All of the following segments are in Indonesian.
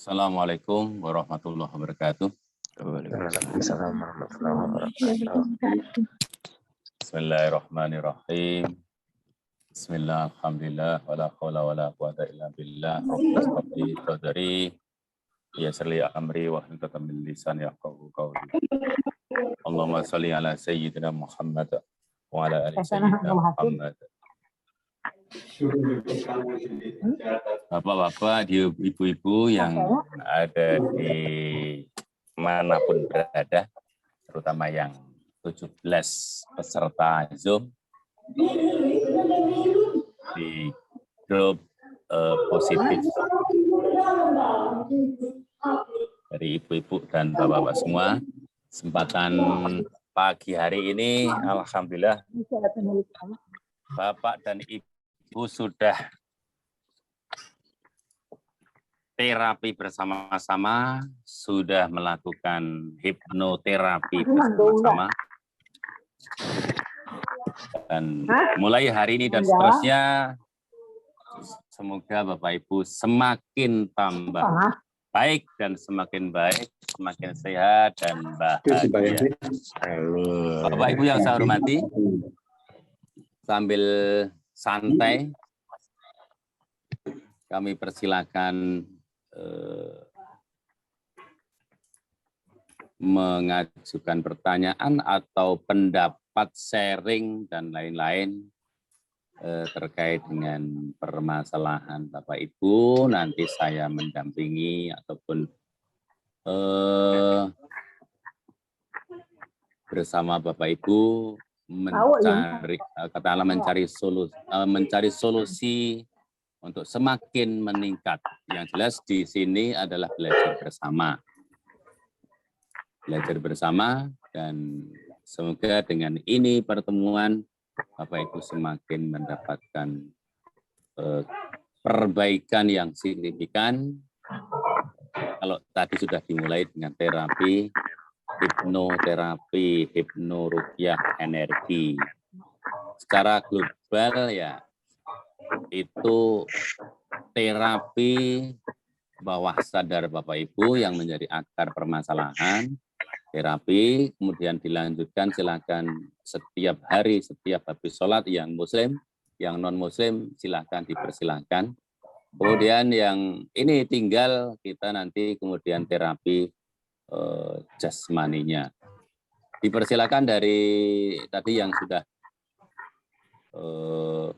Assalamualaikum warahmatullahi wabarakatuh. Waalaikumsalam warahmatullahi wabarakatuh. Bismillahirrahmanirrahim. Bismillah, alhamdulillah, wala hawla wala quwata illa billah. Rabbi qadari, yassirli amri wa hlul 'uqdatam min lisani yafqahu qawli. Allahumma shalli ala sayyidina Muhammad wa ala ali sayyidina Muhammad. Bapak-bapak, ibu-ibu yang ada di manapun berada, terutama yang 17 peserta Zoom di grup positif dari ibu-ibu dan bapak-bapak semua. Kesempatan pagi hari ini, alhamdulillah, Bapak dan Ibu sudah terapi bersama-sama, sudah melakukan hipnoterapi bersama-sama. Dan mulai hari ini dan seterusnya, semoga Bapak Ibu semakin tambah baik dan semakin baik, semakin sehat dan bahagia. Bapak Ibu yang saya hormati, sambil santai, kami persilakan mengajukan pertanyaan atau pendapat, sharing, dan lain-lain terkait dengan permasalahan Bapak Ibu. Nanti saya mendampingi ataupun bersama Bapak Ibu mencari solusi untuk semakin meningkat. Yang jelas di sini adalah belajar bersama. Belajar bersama, dan semoga dengan ini pertemuan Bapak Ibu semakin mendapatkan perbaikan yang signifikan. Kalau tadi sudah dimulai dengan terapi, hipnoterapi, hipnoruqyah energi. Secara global ya, itu terapi bawah sadar Bapak Ibu yang menjadi akar permasalahan. Terapi kemudian dilanjutkan, silakan setiap hari, setiap habis sholat, yang muslim, yang non muslim silakan dipersilakan. Kemudian yang ini tinggal kita nanti kemudian terapi jasmaninya. Dipersilakan dari tadi yang sudah 1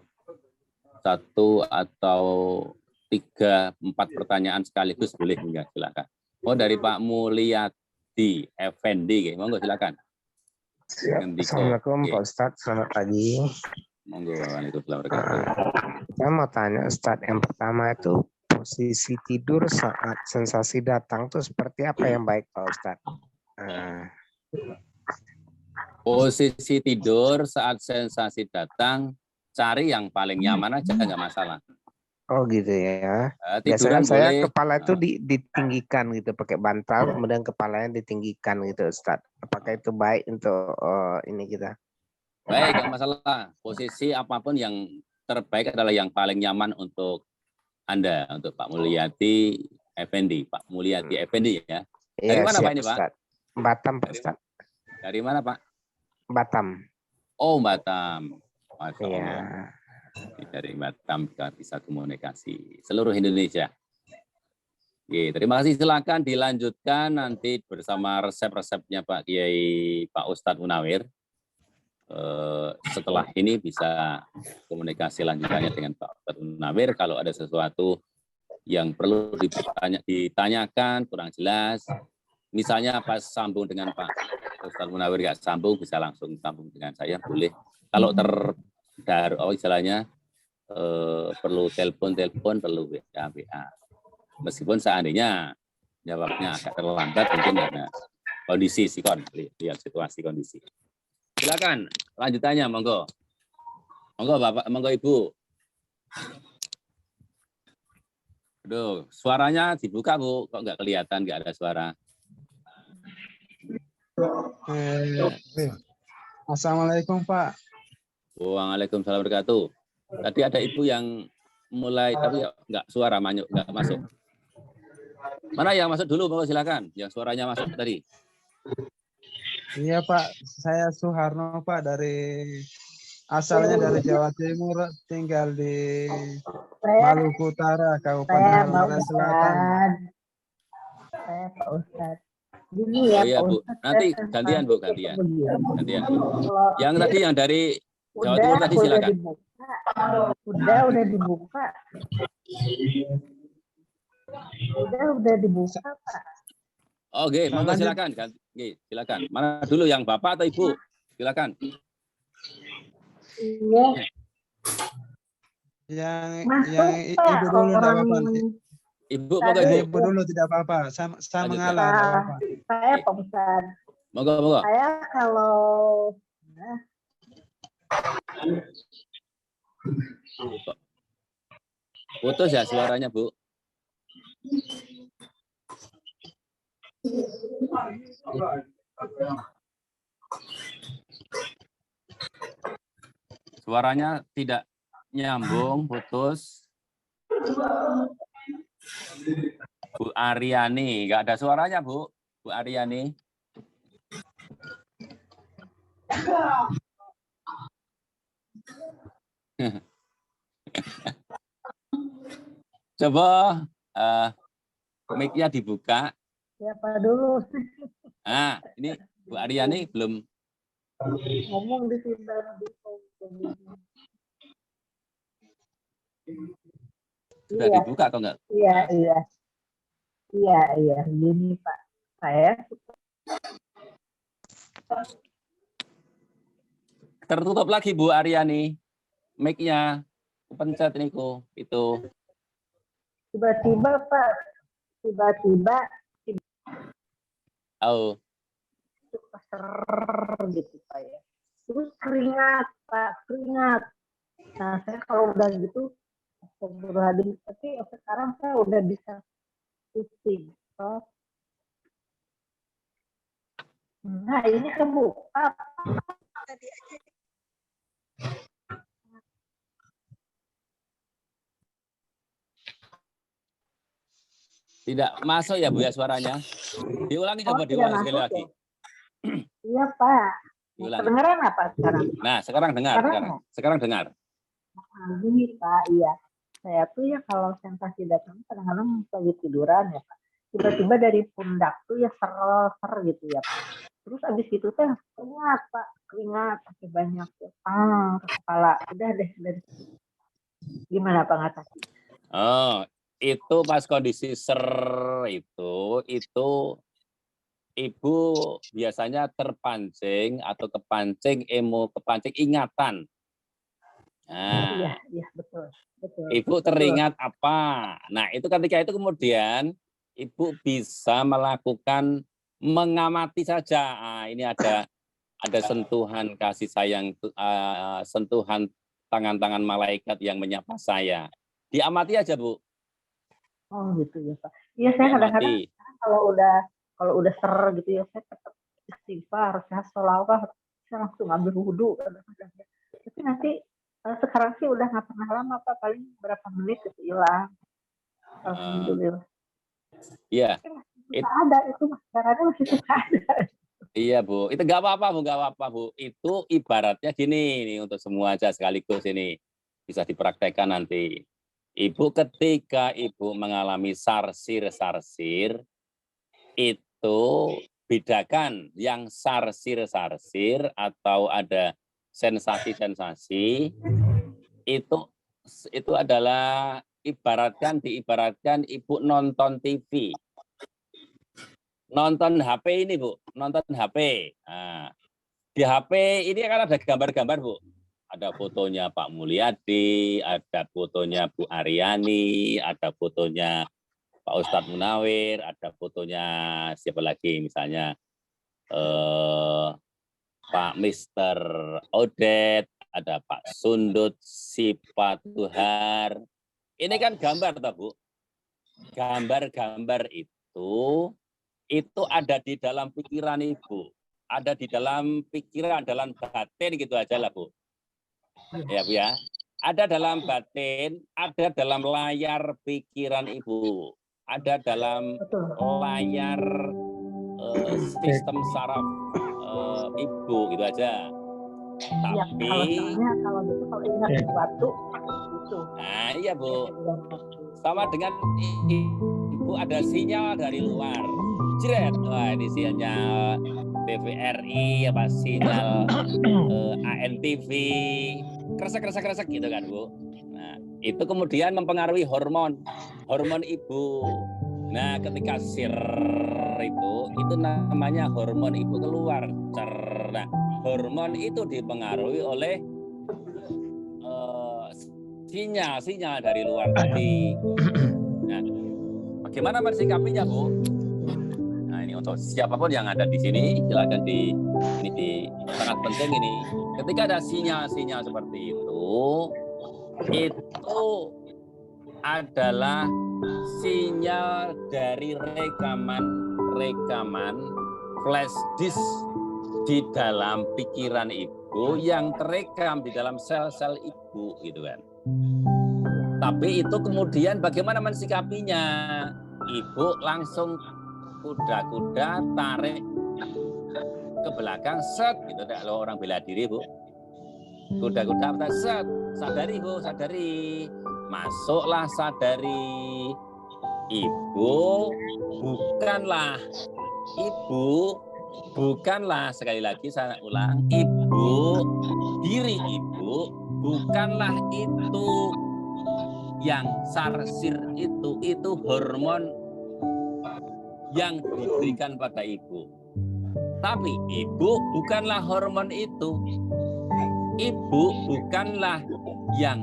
atau 3, 4 pertanyaan sekaligus boleh, enggak, silakan. Oh, dari Pak Mulyadi Effendi, monggo silakan. Assalamualaikum Pak Ustadz, selamat pagi. Monggo, waalaikumsalam warahmatullahi wabarakatuh. Saya mau tanya Ustadz, yang pertama itu posisi tidur saat sensasi datang itu seperti apa yang baik Pak Ustadz? Posisi tidur saat sensasi datang, cari yang paling nyaman aja, nggak masalah. Oh gitu ya. Tiduran biasanya saya boleh, kepala itu ditinggikan gitu, pakai bantal, kemudian kepalanya ditinggikan gitu Ustadz. Apakah itu baik untuk ini kita? Baik, nggak masalah. Posisi apapun yang terbaik adalah yang paling nyaman untuk Anda, untuk Pak Mulyadi Effendi. Pak Mulyadi Effendi ya. Dari mana Pak ini Pak? Ustadz. Batam Pak Ustadz. Dari mana Pak? Batam. Oh, Batam. Masya Allah. Iya. Dari Batam kita bisa komunikasi seluruh Indonesia. Oke, terima kasih. Silakan dilanjutkan nanti bersama resep-resepnya Pak Kiai, Pak Ustadz Munawir. Setelah ini bisa komunikasi lanjutannya dengan Pak Ustadz Munawir. Kalau ada sesuatu yang perlu ditanyakan kurang jelas, misalnya pas sambung dengan Pak Ustadz Munawir nggak sambung, bisa langsung sambung dengan saya, boleh. Kalau istilahnya perlu telepon, perlu WA. Meskipun seandainya jawabnya agak terlambat, mungkin karena kondisi sikon, lihat situasi kondisi. Silakan lanjutannya, monggo. Monggo Bapak, monggo Ibu. Aduh, suaranya dibuka Bu, kok nggak kelihatan, nggak ada suara. Assalamualaikum Pak. Waalaikumsalam warahmatullahi wabarakatuh. Tadi ada Ibu yang mulai tapi nggak suara nggak masuk. Mana yang masuk dulu, Bapak silakan. Yang suaranya masuk tadi. Iya Pak, saya Suharno Pak, asalnya dari Jawa Timur, tinggal di Maluku Utara, Kabupaten Halmahera Selatan. Saya Pak Ustadz. Gini ya, Oh iya, Pak Bu. Ustadz. Nanti saya gantian, Bu, tentang gantian. begini. Gantian, Bu. Kalau Yang tadi yang dari Jawa Timur tadi udah silakan. dibuka. Udah dibuka. Udah dibuka, Pak. Oke, monggo Lanjut. silakan. Oke, silakan. Mana dulu yang Bapak atau Ibu? Silakan. Iya. Yang Masuk, Pak. ibu dulu tidak apa-apa. Ibu, monggo Tadi- Ibu. Ibu dulu tidak apa-apa. Saya Lanjutkan. mengalah, tidak apa-apa. Saya Pak Ustadz. Monggo, monggo. Saya kalau Putus ya suaranya, Bu. Suaranya tidak nyambung, putus. Bu Aryani, nggak ada suaranya, Bu. Bu Aryani. Coba mic-nya dibuka. siapa dulu Nah, ini Bu Aryani belum. ngomong di sini. Sudah Iya. dibuka kok enggak? Iya. Gini Pak, saya Tertutup lagi Bu Aryani. Mic-nya pencet niku itu. tiba-tiba Pak, Oh, suka gitu Pak ya. Terus keringat Pak, keringat. Nah saya kalau udah gitu, astagfirullahaladzim. Tapi sekarang saya udah bisa pusing. Pak. Nah ini kebuka. Tadi aja. tidak masuk ya Bu ya suaranya. Diulangi coba tidak diulangi sekali masuk lagi. ya? Iya Pak. Diulangi. Kedengeran apa sekarang? Nah, sekarang dengar, Sekarang sekarang dengar. Nah, gini Pak, iya. Saya tuh ya kalau sensasi datang kadang-kadang lagi tiduran ya Pak. Tiba-tiba dari pundak tuh ya ser gitu ya Pak. Terus abis itu teh keringat Pak, keringat sampai banyak ya. Ke kepala. Udah deh dari gimana Pak ngatasi? Oh, itu pas kondisi ser itu Ibu biasanya terpancing atau kepancing ingatan. Nah, Iya betul. Ibu teringat apa? Nah, itu ketika itu kemudian Ibu bisa melakukan mengamati saja. Ini ada sentuhan kasih sayang, sentuhan tangan-tangan malaikat yang menyapa saya. Diamati aja, Bu. Oh gitu ya Pak. Iya saya kadang-kadang kalau udah ser gitu ya saya tetap istighfar, saya sholawat, saya langsung ambil wudhu kadang-kadang. Tapi nanti sekarang sih udah nggak pernah lama Pak, paling berapa menit itu hilang. Alhamdulillah. Iya. Masih ada itu masyarakatnya masih suka ada. Iya Bu, itu nggak apa-apa Bu, nggak apa-apa Bu. Itu ibaratnya gini nih untuk semua aja sekaligus ini bisa dipraktekkan nanti. Ibu ketika Ibu mengalami sarsir-sarsir itu bedakan yang sarsir-sarsir atau ada sensasi-sensasi itu adalah diibaratkan Ibu nonton TV. Nonton HP ini Bu, nonton HP. Nah, di HP ini kan ada gambar-gambar Bu. Ada fotonya Pak Mulyadi, ada fotonya Bu Aryani, ada fotonya Pak Ustadz Munawir, ada fotonya siapa lagi misalnya Pak Mister Odet, ada Pak Sundut, Sipa Tuhar. Ini kan gambar toh Bu. Gambar-gambar itu ada di dalam pikiran Ibu, ada di dalam pikiran, dalam batin gitu aja lah Bu. Ya Bu ya, ada dalam batin, ada dalam layar pikiran Ibu. ada dalam Betul. layar sistem saraf ibu gitu aja. Iya, Tapi kalau soalnya kalau gitu kalau ingat sesuatu itu. nah iya Bu, sama dengan ibu ada sinyal dari luar. Jret, wah ini sinyal TVRI apa sinyal ANTV kresek gitu kan Bu. Nah itu kemudian mempengaruhi hormon ibu. Nah ketika itu namanya hormon ibu keluar. Nah hormon itu dipengaruhi oleh sinyal dari luar tadi. Nah, bagaimana mensikapinya Bu? Nah ini untuk siapapun yang ada di sini, silakan ini sangat penting ini. Ketika ada sinyal-sinyal seperti itu adalah sinyal dari rekaman flash disk di dalam pikiran ibu yang terekam di dalam sel-sel ibu gitu kan. Tapi itu kemudian bagaimana mensikapinya? Ibu langsung kuda-kuda tarik ke belakang set gitu. Kalau orang bela diri Bu, kuda-kuda set, sadari Bu, sadari. Masuklah sadari. Ibu bukanlah sekali lagi saya ulang, diri ibu bukanlah itu yang sarsir itu hormon yang diberikan pada ibu. Tapi ibu bukanlah hormon itu. Ibu bukanlah yang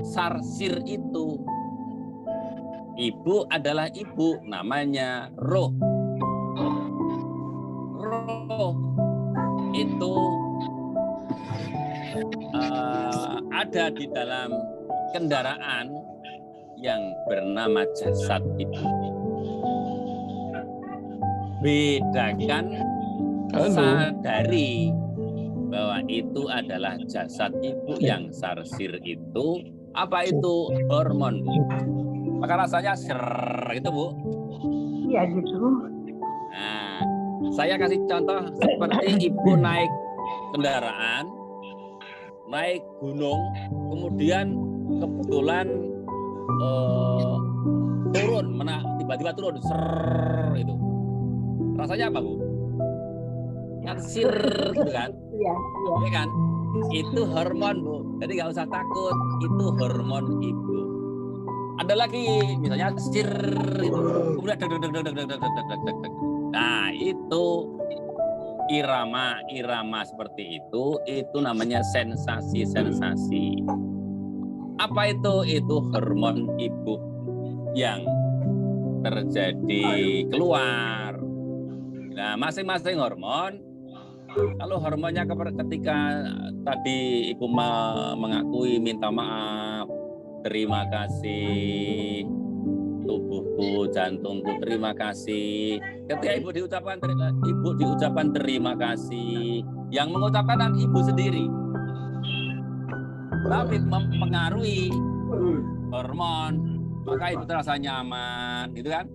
sarsir itu. Ibu adalah ibu, namanya roh. Roh itu ada di dalam kendaraan yang bernama jasad ibu. Bedakan, sadari bahwa itu adalah jasad ibu yang sarsir itu. Apa itu? Hormon Bu. Maka rasanya ser gitu Bu. Iya gitu. Nah, saya kasih contoh seperti ibu naik kendaraan, naik gunung, kemudian kebetulan turun, tiba-tiba turun, ser itu. Rasanya apa Bu? Sir gitu kan? Iya. Ya kan? Itu hormon Bu. Jadi nggak usah takut, itu hormon ibu. Ada lagi misalnya sir itu, kemudian deg. Nah itu irama seperti itu namanya sensasi. Apa itu? Itu hormon ibu yang terjadi keluar. Nah masing-masing hormon, kalau hormonnya ketika tadi ibu mengakui, minta maaf, terima kasih tubuhku, jantungku, terima kasih. Ketika ibu diucapkan terima kasih, yang mengucapkan kan ibu sendiri. Tapi mempengaruhi hormon, maka ibu terasa nyaman, gitu kan?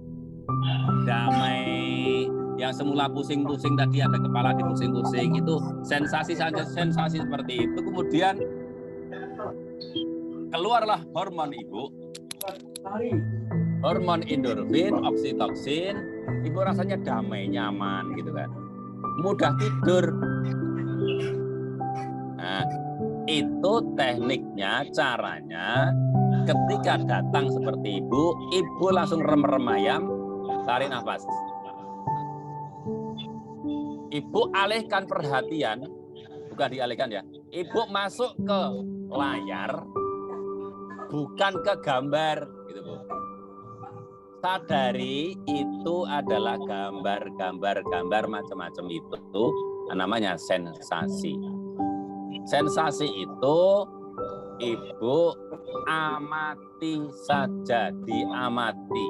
Damai. Yang semula pusing-pusing tadi ada kepala dipusing-pusing, itu sensasi seperti itu. Kemudian keluarlah hormon ibu, hormon endorfin, oksitoksin, ibu rasanya damai, nyaman gitu kan, mudah tidur. Nah itu tekniknya, caranya. Ketika datang seperti ibu langsung rem-rem ayam, tarik nafas. Ibu alihkan perhatian, bukan dialihkan ya, ibu masuk ke layar, bukan ke gambar, gitu Bu. Sadari itu adalah gambar macam-macam itu, namanya sensasi. Sensasi itu ibu amati saja, diamati.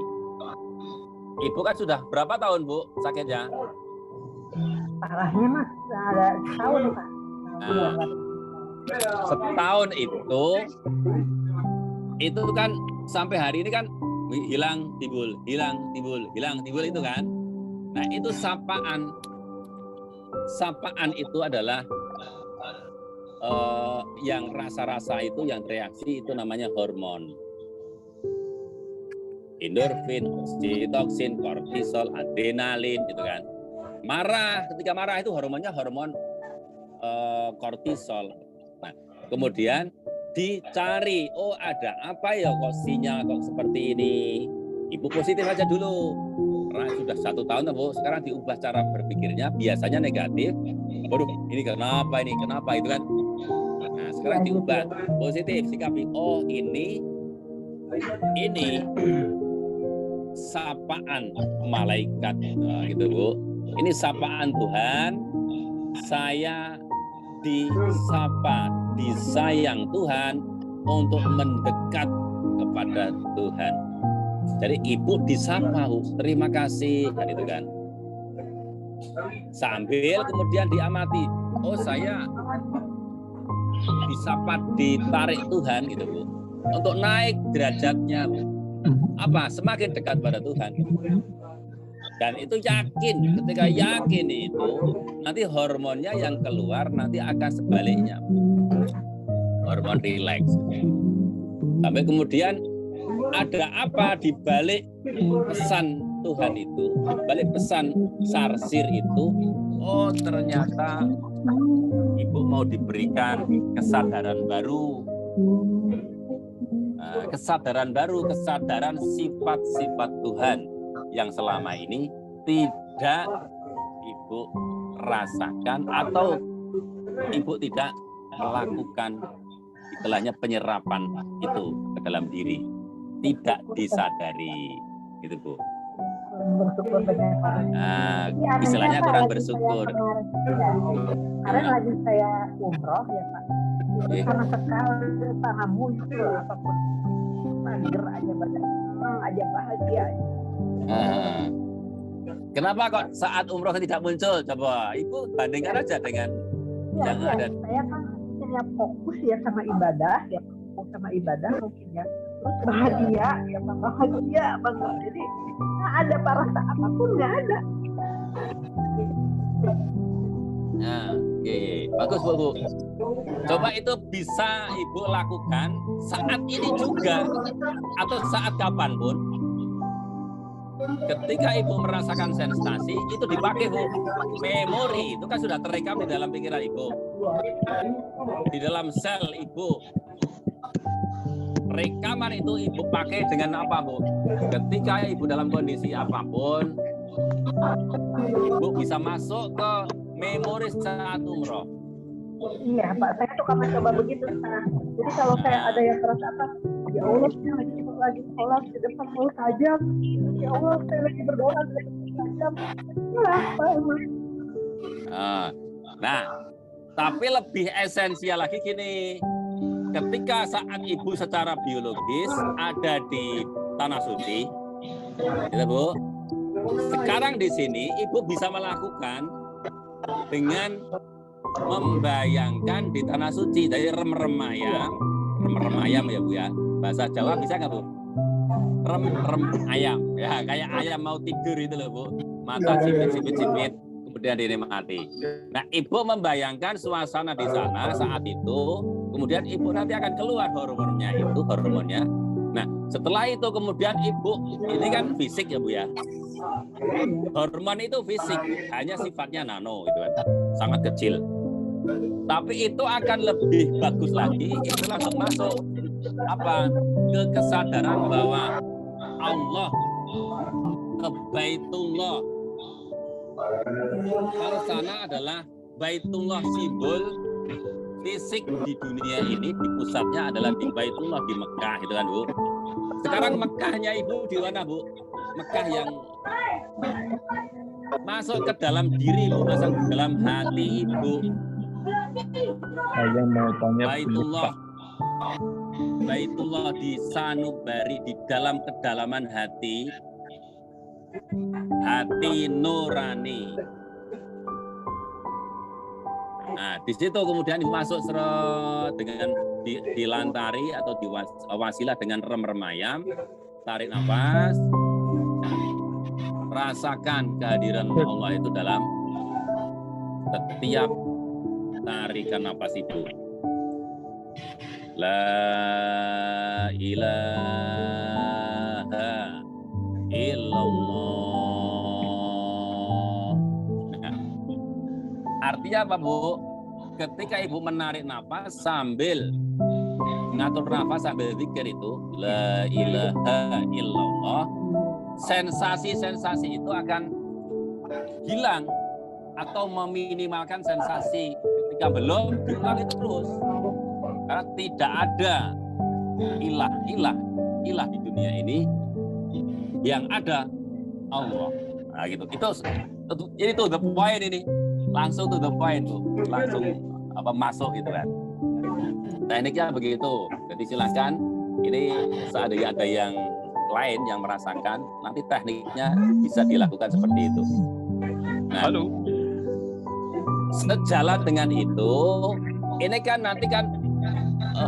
Ibu kan sudah berapa tahun Bu sakitnya? Parahnya Mas ada setahun Pak. Nah, setahun itu kan sampai hari ini kan hilang timbul, hilang timbul, hilang timbul itu kan. Nah, itu sapaan. Sapaan itu adalah yang rasa-rasa itu, yang reaksi itu namanya hormon. Endorfin, oksitoksin, kortisol, adrenalin gitu kan. Marah, ketika marah itu hormonnya hormon kortisol. Nah, kemudian dicari, oh ada apa ya kok sinyal kok seperti ini. Ibu positif aja dulu. Karena sudah 1 tahun, Bu, sekarang diubah cara berpikirnya, biasanya negatif. Waduh, ini kenapa itu kan. Nah, sekarang diubah positif, sikapi, oh ini sapaan malaikat, gitu Bu. Ini sapaan Tuhan, saya disapa, disayang Tuhan untuk mendekat kepada Tuhan. Jadi ibu disapa, terima kasih, kan itu kan. Sambil kemudian diamati, oh saya disapa, ditarik Tuhan gitu Bu, untuk naik derajatnya Bu. Apa? Semakin dekat pada Tuhan. Dan itu yakin, ketika yakin itu nanti hormonnya yang keluar nanti akan sebaliknya, hormon rileks. Sampai kemudian ada apa di balik pesan Tuhan itu, balik pesan sarsir itu? Oh ternyata ibu mau diberikan kesadaran baru. Kesadaran baru, kesadaran sifat-sifat Tuhan yang selama ini tidak ibu rasakan atau ibu tidak melakukan, istilahnya penyerapan itu ke dalam diri, tidak disadari, gitu Bu. Bersyukur banyak. Istilahnya kurang bersyukur. Kemarin lagi saya umroh ya Pak. Itu sama sekali tanahmu itu apapun mager aja, senang aja, bahagia. Kenapa kok saat umroh tidak muncul? Coba Ibu bandingkan aja dengan yang ada. Saya kan punya fokus ya sama ibadah, ya fokus sama ibadah mungkin ya. Terus bahagia, ya bahagia banget. Jadi nggak ada perasa apapun, nggak ada. Nah, oke. Bagus Bu. Coba itu bisa Ibu lakukan saat ini juga atau saat kapanpun. Ketika Ibu merasakan sensasi, itu dipakai Bu. Memori itu kan sudah terekam di dalam pikiran Ibu. Di dalam sel Ibu. Rekaman itu Ibu pakai dengan apa Bu? Ketika Ibu dalam kondisi apapun, Ibu bisa masuk ke memori saat umroh. Iya Pak, saya tuh karena coba begitu. Jadi kalau saya ada yang terasa apa, ya Allah saya lagi sholat di depan mulut saja, ya Allah saya lagi berdoa di depan mulut saja. Nah, tapi lebih esensial lagi gini. Ketika saat Ibu secara biologis ada di Tanah Suci, gitu Bu. Sekarang di sini Ibu bisa melakukan dengan membayangkan di Tanah Suci, dari rem-remayam ya Bu ya. Bahasa Jawa bisa nggak Bu? Rem ayam, ya kayak ayam mau tidur itu loh Bu. Mata cipit, kemudian dinikmati. Nah Ibu membayangkan suasana di sana saat itu, kemudian Ibu nanti akan keluar hormonnya. Nah setelah itu kemudian Ibu, ini kan fisik ya Bu ya. Hormon itu fisik, hanya sifatnya nano itu kan, sangat kecil. Tapi itu akan lebih bagus lagi, itu langsung masuk apa ke kesadaran bahwa Allah ke Baitullah. Kalau sana adalah Baitullah, simbol fisik di dunia ini, di pusatnya adalah di Baitullah di Mekah itu kan Bu. Sekarang Mekahnya Ibu di mana Bu? Mekah yang masuk ke dalam diri Bu, masuk ke dalam hati Ibu. Saya mau tanya Baitullah di sanubari, di dalam kedalaman hati nurani. Nah, di situ kemudian masuk seret dengan dilantari atau diwasilah dengan rem-remayam. tarik nafas, rasakan kehadiran Allah itu dalam setiap tarikan nafas itu. La ilaha illallah. Nah, artinya apa, Bu? Ketika Ibu menarik nafas sambil ngatur nafas sambil zikir itu, la ilaha illallah, sensasi-sensasi itu akan hilang atau meminimalkan sensasi. Ketika belum, diulangi terus. Karena tidak ada ilah di dunia ini, yang ada Allah. Nah, gitu. Ini tuh the point ini. Langsung to the point tuh. Langsung masuk gitu kan. Tekniknya begitu. Jadi silakan, ini seandainya ada yang lain yang merasakan, nanti tekniknya bisa dilakukan seperti itu. Nah, Halo. sejalan dengan itu, ini kan nanti kan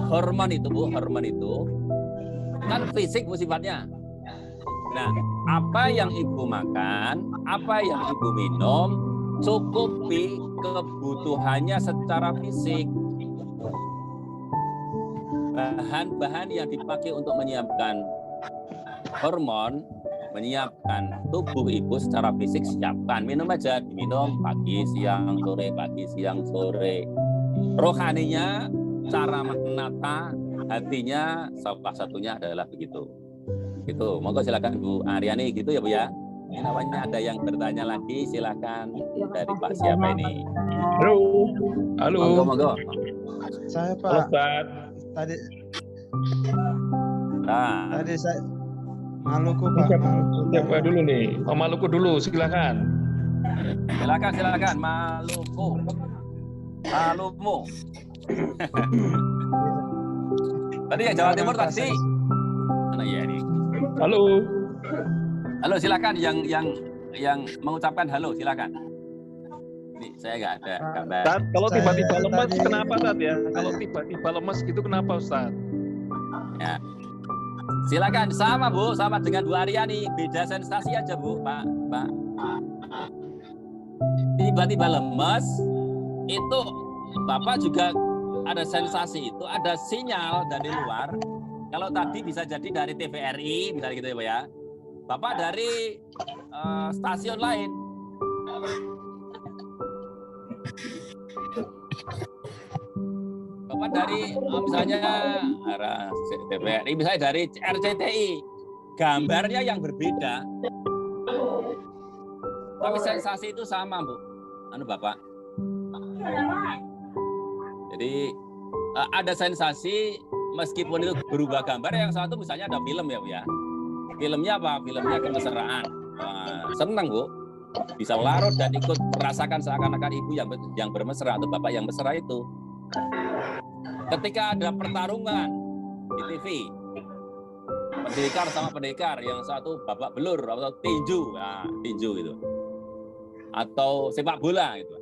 hormon itu, Bu, hormon itu kan fisik Bu sifatnya. Nah, apa yang Ibu makan, apa yang Ibu minum, cukupi kebutuhannya secara fisik. Bahan-bahan yang dipakai untuk menyiapkan hormon, menyiapkan tubuh Ibu secara fisik, siapkan. Minum aja, diminum pagi, siang, sore, pagi, siang, sore. Rohaninya, cara menata hatinya, salah satunya adalah begitu. Itu, monggo silakan Bu Aryani, gitu ya Bu ya. Ini namanya ada yang bertanya lagi, silakan dari Pak siapa ini. Halo. Halo. Monggo. Saya Halo, Pak, Ustaz. tadi Nah, saya Maluku Pak, Maluku. Siapa dulu nih? Oh, Maluku dulu, silakan. silakan Maluku. Tadi ya Jawa Timur tadi. Mana ya ini? Halo. Halo, silakan yang mengucapkan halo, silakan. Ini saya nggak ada gambar. Ustaz, kalau Saya tiba-tiba lemas tadi- kenapa, Ustaz ya? Kalau tiba-tiba lemas gitu kenapa, Ustaz? Ya. Silakan, sama Bu, sama dengan Bu Aryani, beda sensasi aja Bu, Pak. Tiba-tiba lemas, itu Bapak juga ada sensasi itu, ada sinyal dari luar. Kalau tadi bisa jadi dari TVRI, misalnya gitu ya Pak ya. Bapak dari stasiun lain. Bapak dari misalnya TVRI, misalnya dari RCTI, gambarnya yang berbeda, tapi sensasi itu sama Bu, Bapak. Jadi ada sensasi meskipun itu berubah gambar. Yang satu misalnya ada film ya Bu ya. Filmnya apa? Filmnya kemesraan. Senang Bu, bisa larut dan ikut merasakan seakan-akan ibu yang bermesra atau bapak yang mesra itu. Ketika ada pertarungan di TV, pendekar sama pendekar, yang satu babak belur atau tinju, tinju gitu, atau sepak bola gitu.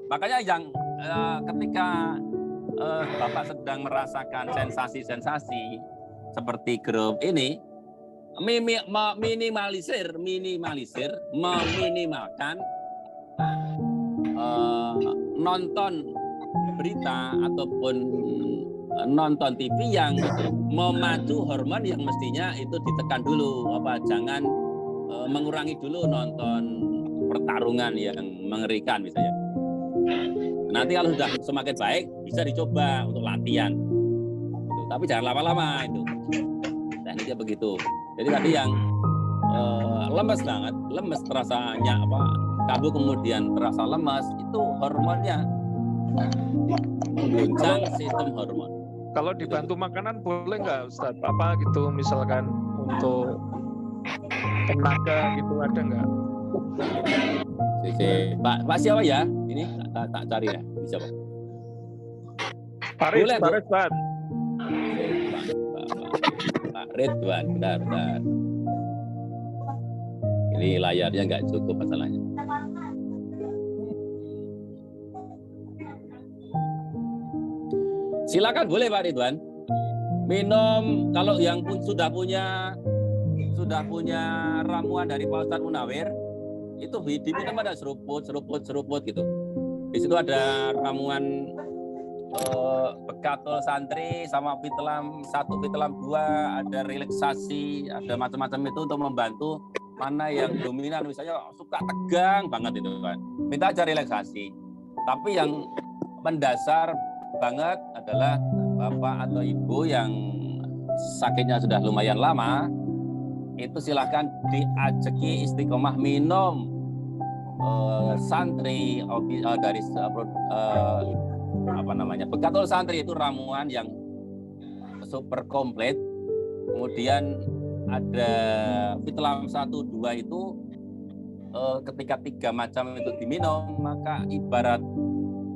Makanya yang ketika bapak sedang merasakan sensasi-sensasi seperti grup ini, meminimalkan nonton berita ataupun nonton TV yang memacu hormon yang mestinya itu ditekan dulu, jangan mengurangi dulu nonton pertarungan yang mengerikan misalnya. Nanti kalau sudah semakin baik bisa dicoba untuk latihan, tapi jangan lama-lama itu. Tekniknya begitu. Jadi tadi yang lemes banget, lemes terasanya kamu kemudian terasa lemas, itu hormonnya mengguncang sistem hormon. Kalau dibantu makanan boleh nggak, Ustaz? Apa gitu misalkan untuk tenaga gitu ada nggak? Pak siapa ya? Ini tak cari ya, bisa Pak. Paris, Boleh, Bu. Ustaz. Pak Ridwan, bentar. Ini layarnya nggak cukup masalahnya. Silakan, boleh Pak Ridwan. Minum kalau yang sudah punya ramuan dari Pak Ustadz Munawir, itu diminum ada seruput gitu. Di situ ada ramuan Bekatul Santri sama Vitalam 1, Vitalam 2, ada relaksasi, ada macam-macam itu untuk membantu mana yang dominan, misalnya suka tegang banget itu kan. Minta aja relaksasi. Tapi yang mendasar banget adalah bapak atau ibu yang sakitnya sudah lumayan lama, itu silahkan diajeki istiqomah minum santri dari Bekatul Santri, itu ramuan yang super komplit. Kemudian ada Vitalam 1, 2 itu ketika 3 macam itu diminum, maka ibarat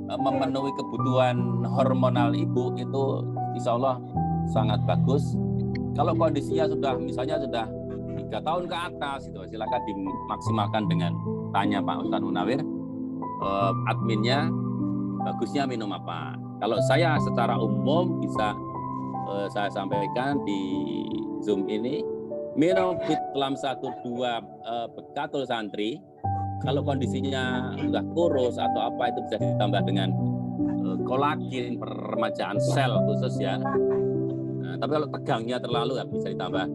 memenuhi kebutuhan hormonal ibu, itu insya Allah sangat bagus. Kalau kondisinya misalnya sudah 3 tahun ke atas, itu silakan dimaksimalkan dengan tanya Pak Ustadz Munawir, adminnya bagusnya minum apa. Kalau saya secara umum bisa saya sampaikan di Zoom ini, minum Vitalam 1, 2 Bekatul Santri. Kalau kondisinya sudah kurus atau apa, itu bisa ditambah dengan kolagen peremajaan sel khusus ya. Nah, tapi kalau tegangnya terlalu ya bisa ditambah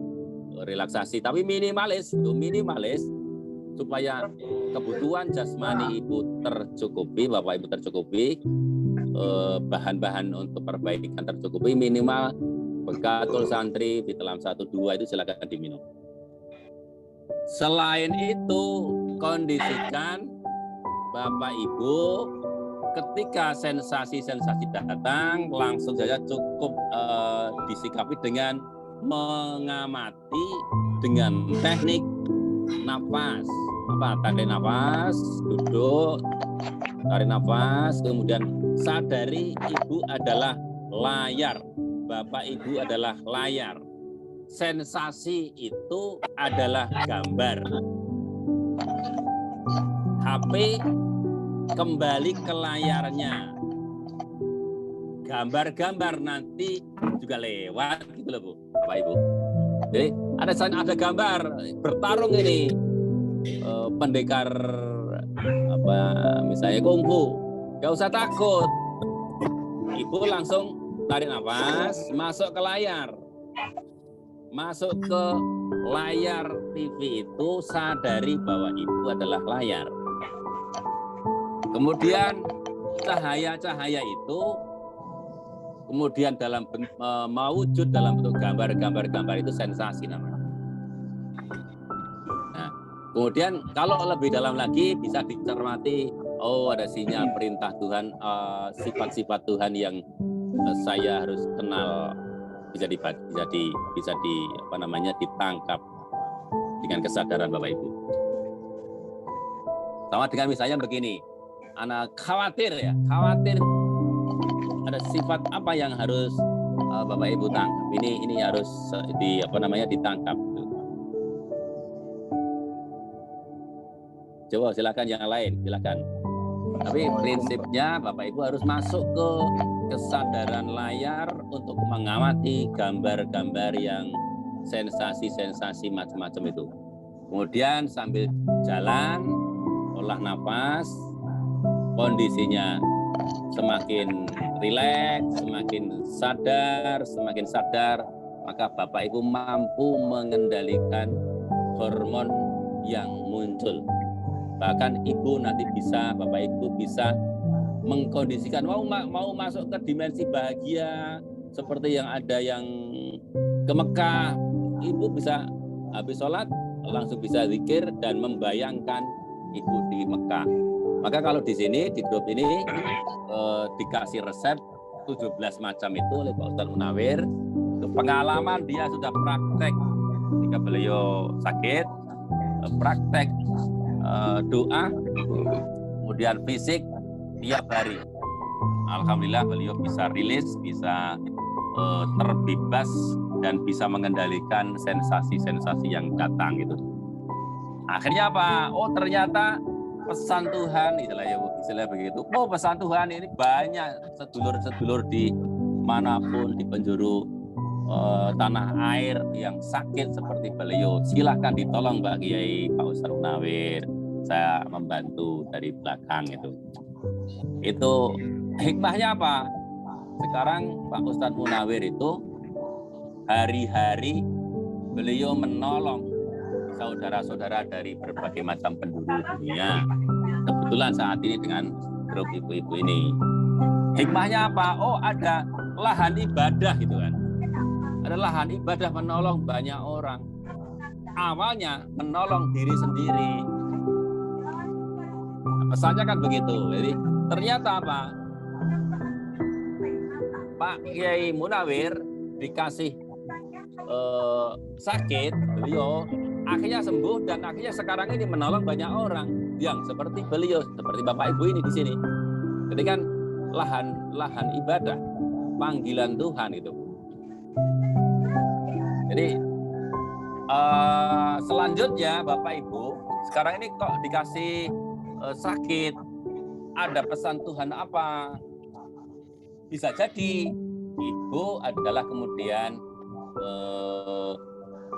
relaksasi. Tapi minimalis supaya kebutuhan jasmani ibu tercukupi, bapak ibu tercukupi, bahan-bahan untuk perbaikan tercukupi, minimal Bekatul Santri Vitalam 1, 2 itu silakan diminum. Selain itu, kondisikan bapak ibu ketika sensasi-sensasi datang, langsung saja cukup disikapi dengan mengamati dengan teknik nafas. Tarik nafas, duduk, tarik nafas, kemudian sadari ibu adalah layar, bapak ibu adalah layar. Sensasi itu adalah gambar. HP kembali ke layarnya. Gambar-gambar nanti juga lewat gitu loh Bu, Bapak Ibu. Jadi ada gambar bertarung ini, pendekar misalnya kungfu, gak usah takut. Ibu langsung tarik nafas, masuk ke layar. Masuk ke layar TV itu, sadari bahwa ibu adalah layar. Kemudian cahaya-cahaya itu kemudian mewujud dalam bentuk gambar itu sensasi namanya. Nah, kemudian kalau lebih dalam lagi bisa dicermati, ada sinyal perintah Tuhan, sifat-sifat Tuhan yang saya harus kenal, bisa ditangkap dengan kesadaran Bapak Ibu. Sama dengan misalnya begini, anak khawatir ada sifat apa yang harus Bapak Ibu tangkap. Ini harus ditangkap. Coba silakan yang lain, silakan. Tapi prinsipnya Bapak Ibu harus masuk ke kesadaran layar untuk mengamati gambar-gambar yang sensasi-sensasi macam-macam itu. Kemudian sambil jalan, olah nafas, kondisinya semakin rileks, semakin sadar, maka Bapak Ibu mampu mengendalikan hormon yang muncul. Bahkan Bapak Ibu bisa mengkondisikan mau masuk ke dimensi bahagia seperti yang ada yang ke Mekah. Ibu bisa habis sholat langsung bisa zikir dan membayangkan ibu di Mekah. Maka kalau di sini di grup ini dikasih resep 17 macam itu oleh Pak Ustadz Munawir. Pengalaman dia sudah praktek ketika beliau sakit, praktek doa, kemudian fisik tiap hari. Alhamdulillah beliau bisa rilis, bisa terbebas dan bisa mengendalikan sensasi-sensasi yang datang gitu. Akhirnya apa? Ternyata pesan Tuhan, istilah begitu. Pesan Tuhan ini banyak sedulur-sedulur di manapun di penjuru tanah air yang sakit seperti beliau, silahkan ditolong Pak Kiai, Pak Ustadz Munawir. Saya membantu dari belakang itu. Itu hikmahnya apa? Sekarang Pak Ustadz Munawir itu hari-hari beliau menolong saudara-saudara dari berbagai macam penjuru dunia. Kebetulan saat ini dengan grup ibu-ibu ini. Hikmahnya apa? Oh, ada lahan ibadah gitu kan. Ada lahan ibadah menolong banyak orang. Awalnya menolong diri sendiri. Pesannya kan begitu. Jadi ternyata apa? Pak Kiai Munawir dikasih sakit, beliau akhirnya sembuh dan akhirnya sekarang ini menolong banyak orang yang seperti beliau, seperti Bapak Ibu ini di sini. Jadi kan lahan ibadah, panggilan Tuhan itu. Jadi selanjutnya Bapak Ibu, sekarang ini kok dikasih sakit, ada pesan Tuhan apa? Bisa jadi Ibu adalah kemudian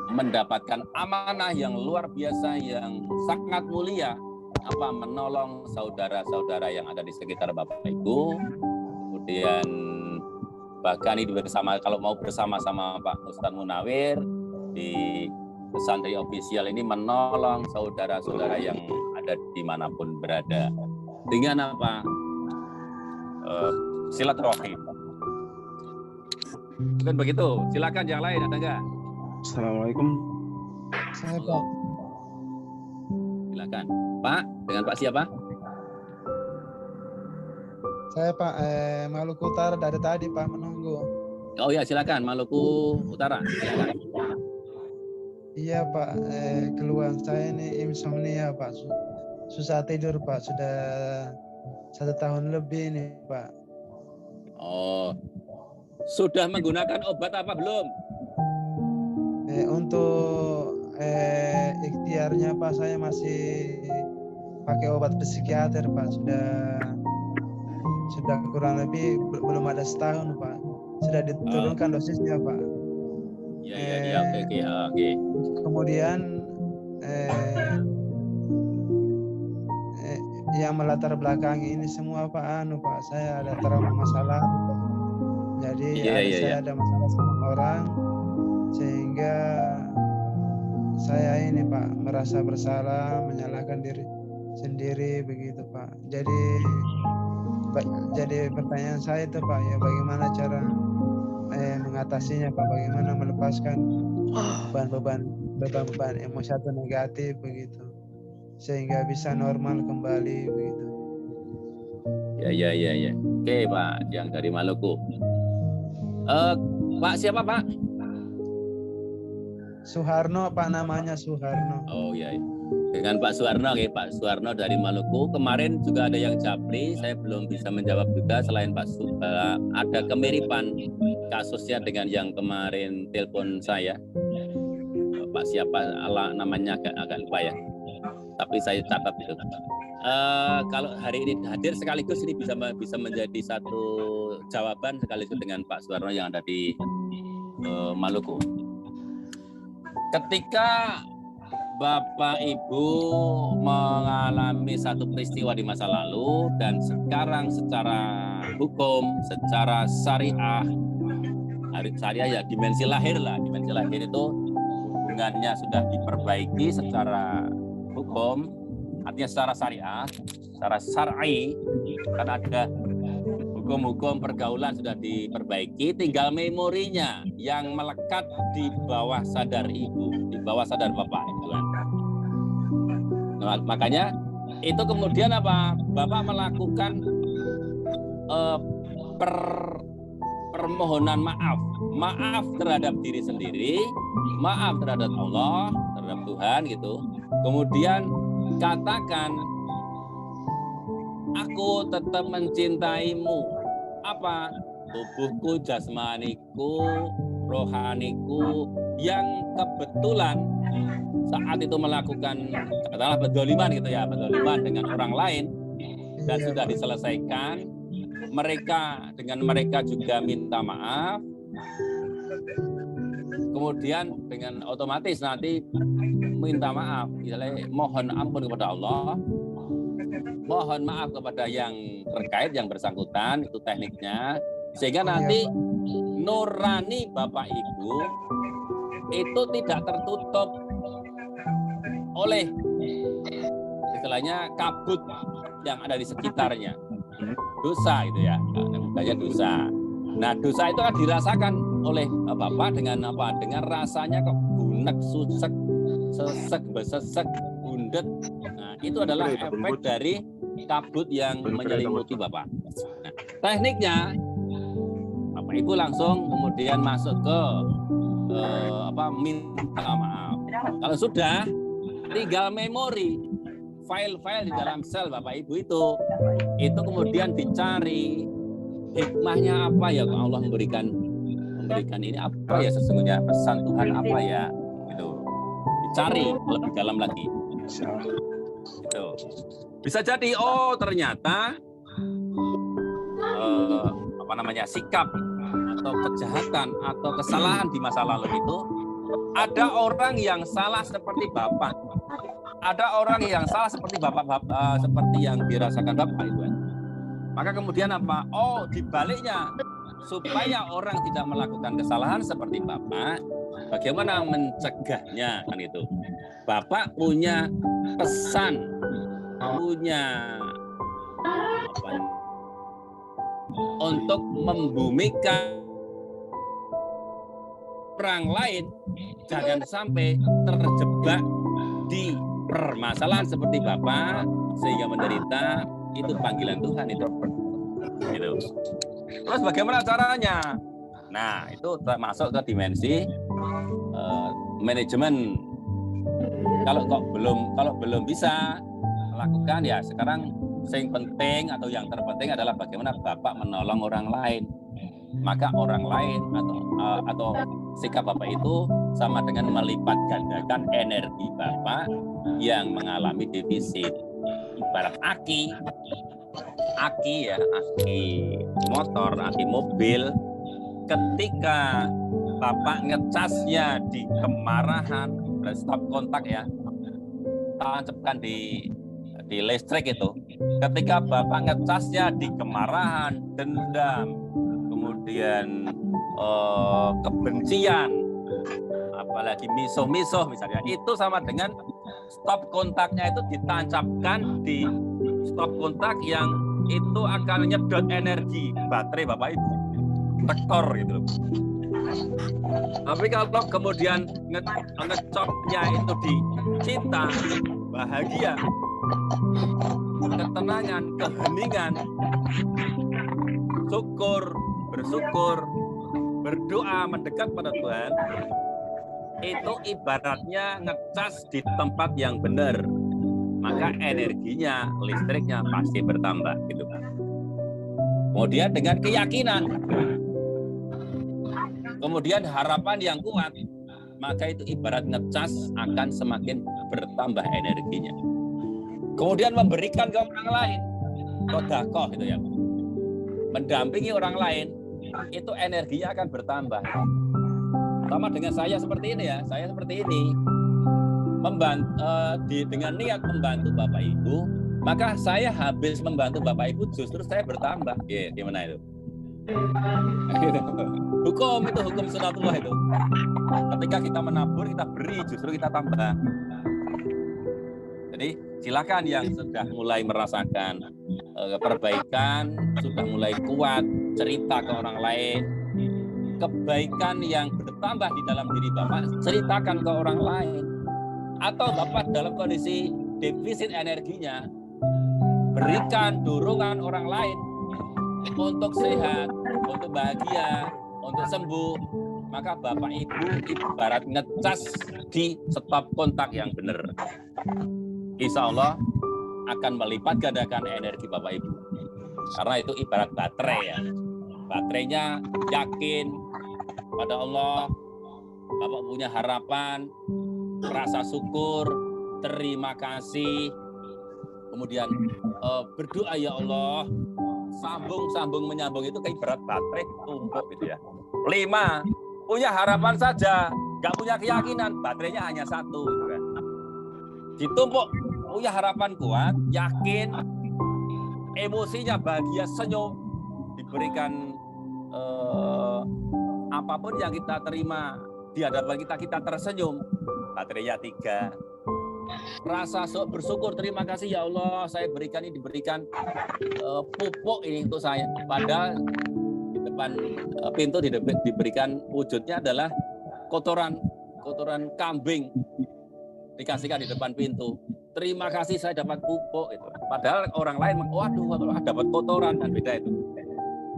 mendapatkan amanah yang luar biasa, yang sangat mulia, apa menolong saudara-saudara yang ada di sekitar Bapak Ibu. Kemudian bahkan ini bersama, kalau mau bersama-sama Pak Ustadz Munawir di pesantren official ini menolong saudara-saudara yang ada dimanapun berada dengan apa? Silaturahim. Dan begitu, silakan yang lain ada nggak? Assalamualaikum. Saya Pak. Silakan, Pak. Dengan Pak siapa? Saya Pak Maluku Utara dari tadi Pak menunggu. Oh ya, silakan Maluku Utara. Silakan. Iya Pak, keluhan saya ini insomnia Pak. Susah tidur Pak, sudah 1 tahun lebih nih Pak. Oh, sudah menggunakan obat apa belum? Untuk ikhtiarnya Pak, saya masih pakai obat psikiater Pak, sudah kurang lebih belum ada setahun Pak, sudah diturunkan dosisnya Pak. Ya, oke. Kemudian yang melatar belakangi ini semua Pak, Pak, saya ada trauma masalah, jadi saya ada masalah sama orang, sehingga saya ini Pak merasa bersalah, menyalahkan diri sendiri begitu Pak. Jadi pertanyaan saya itu Pak, ya bagaimana cara mengatasinya Pak, bagaimana melepaskan beban emosi atau negatif begitu, sehingga bisa normal kembali begitu. Ya. Oke Pak, yang dari Maluku. Pak siapa Pak? Suharno Pak, namanya Suharno. Oh iya. Dengan Pak Suharno, oke, Pak Suharno dari Maluku. Kemarin juga ada yang japri, saya belum bisa menjawab juga. Selain Pak Suharno, ada kemiripan kasusnya dengan yang kemarin telepon saya. Pak siapa namanya agak lupa ya. Tapi saya catat itu. Kalau hari ini hadir sekaligus ini bisa menjadi satu jawaban sekaligus dengan Pak Suharno yang ada di Maluku. Ketika Bapak Ibu mengalami satu peristiwa di masa lalu dan sekarang secara hukum, secara syariah ya dimensi lahir itu hubungannya sudah diperbaiki secara hukum, artinya secara syariah, secara syar'i, kan ada hukum-hukum pergaulan sudah diperbaiki, tinggal memorinya yang melekat di bawah sadar ibu, di bawah sadar bapak itu kan. Nah, makanya itu kemudian apa? Bapak melakukan permohonan maaf terhadap diri sendiri, maaf terhadap Allah, terhadap Tuhan gitu. Kemudian katakan, aku tetap mencintaimu. Apa? Tubuhku, jasmaniku, rohaniku yang kebetulan saat itu melakukan katakanlah pedzaliman gitu ya, pedzaliman dengan orang lain dan sudah diselesaikan. Mereka juga minta maaf. kemudian dengan otomatis nanti minta maaf, misalnya mohon ampun kepada Allah, mohon maaf kepada yang terkait, yang bersangkutan, itu tekniknya, sehingga nanti nurani Bapak Ibu itu tidak tertutup oleh istilahnya kabut yang ada di sekitarnya, dosa itu ya, namanya dosa. Nah, dosa itu kan dirasakan oleh Bapak dengan apa? Dengan rasanya kok bunek, susek, sesek, besesek, bundet. Nah, itu adalah efek dari kabut yang menyelimuti Bapak. Nah, tekniknya Bapak Ibu langsung kemudian masuk ke minta maaf. Kalau sudah, tinggal memori file-file di dalam sel Bapak Ibu itu kemudian dicari hikmahnya apa ya, kalau Allah memberikan ini apa ya, sesungguhnya pesan Tuhan apa ya, itu dicari lebih dalam lagi. Itu bisa jadi ternyata sikap atau kejahatan atau kesalahan di masa lalu itu ada orang yang salah seperti Bapak, ada orang yang salah seperti Bapak, seperti yang dirasakan Bapak itu. Maka kemudian apa? Di baliknya, supaya orang tidak melakukan kesalahan seperti Bapak, bagaimana mencegahnya, kan itu. Bapak punya pesan, punya untuk membumikan orang lain jangan sampai terjebak di permasalahan seperti Bapak sehingga menderita. Itu panggilan Tuhan itu. Gitu. Terus bagaimana caranya? Nah, itu masuk ke dimensi manajemen. Kalau belum bisa melakukan, ya sekarang yang penting atau yang terpenting adalah bagaimana Bapak menolong orang lain. Maka orang lain atau sikap Bapak itu sama dengan melipat gandakan energi Bapak yang mengalami defisit. Ibarat aki motor, aki mobil, ketika Bapak ngecasnya di kemarahan, stop kontak ya, tancapkan di listrik itu. Ketika Bapak ngecasnya di kemarahan, dendam, kemudian kebencian, apalagi miso misalnya, itu sama dengan stop kontaknya itu ditancapkan di stop kontak yang itu akan nyedot energi baterai Bapak Ibu, tektor gitu loh. Tapi kalau kemudian ngecopnya itu di cinta, bahagia, ketenangan, keheningan, bersyukur, berdoa, mendekat pada Tuhan, itu ibaratnya ngecas di tempat yang benar, maka energinya, listriknya pasti bertambah gitu. Kemudian dengan keyakinan, kemudian harapan yang kuat, maka itu ibarat ngecas akan semakin bertambah energinya. Kemudian memberikan ke orang lain, sodakoh itu ya, mendampingi orang lain, itu energinya akan bertambah. Sama dengan saya seperti ini ya, saya seperti ini dengan niat membantu Bapak Ibu, maka saya habis membantu Bapak Ibu justru saya bertambah. Gimana itu? Hukum sunatullah itu. Ketika kita menabur, kita beri, justru kita tambah. Jadi silakan yang sudah mulai merasakan perbaikan, sudah mulai kuat cerita ke orang lain. Kebaikan yang bertambah di dalam diri Bapak, ceritakan ke orang lain. Atau Bapak dalam kondisi defisit energinya, berikan dorongan orang lain untuk sehat, untuk bahagia, untuk sembuh. Maka Bapak Ibu ibarat ngecas di stop kontak yang benar. Insya Allah akan melipat gandakan energi Bapak Ibu. Karena itu ibarat baterai ya. Baterainya yakin pada Allah, Bapak punya harapan, rasa syukur, terima kasih, kemudian berdoa ya Allah, sambung menyambung, itu kayak ibarat baterai tumpuk gitu ya. 5, punya harapan saja, nggak punya keyakinan, baterainya hanya satu, gitu kan. Ditumpuk, punya harapan kuat, yakin, emosinya bahagia, senyum, diberikan apapun yang kita terima di hadapan kita tersenyum, baterainya 3. Rasa bersyukur, terima kasih ya Allah, saya berikan ini, diberikan pupuk ini untuk saya. Padahal di depan pintu diberikan wujudnya adalah kotoran kambing dikasihkan di depan pintu. Terima kasih saya dapat pupuk itu. Padahal orang lain, waduh dapat kotoran, dan beda itu.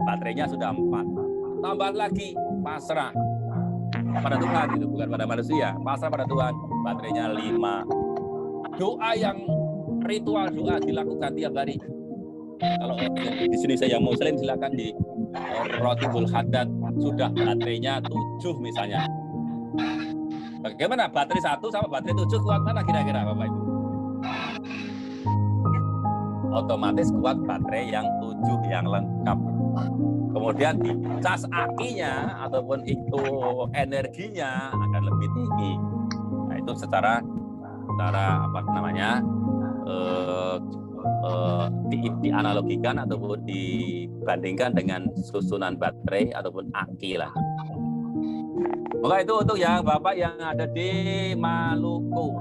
Baterainya sudah 4. Tambah lagi pasrah pada Tuhan, itu bukan pada manusia. Pasrah pada Tuhan, baterainya 5. Doa yang ritual doa dilakukan tiap hari. Kalau di sini saya Muslim, silakan di Rotibul Haddad, sudah baterainya 7 misalnya. Bagaimana baterai 1 sama baterai 7 kuat mana kira-kira Bapak Ibu? Otomatis kuat baterai yang 7 yang lengkap. Kemudian di cas akinya ataupun itu energinya akan lebih tinggi. Nah, itu secara apa namanya dianalogikan ataupun dibandingkan dengan susunan baterai ataupun aki lah. Maka itu untuk yang Bapak yang ada di Maluku.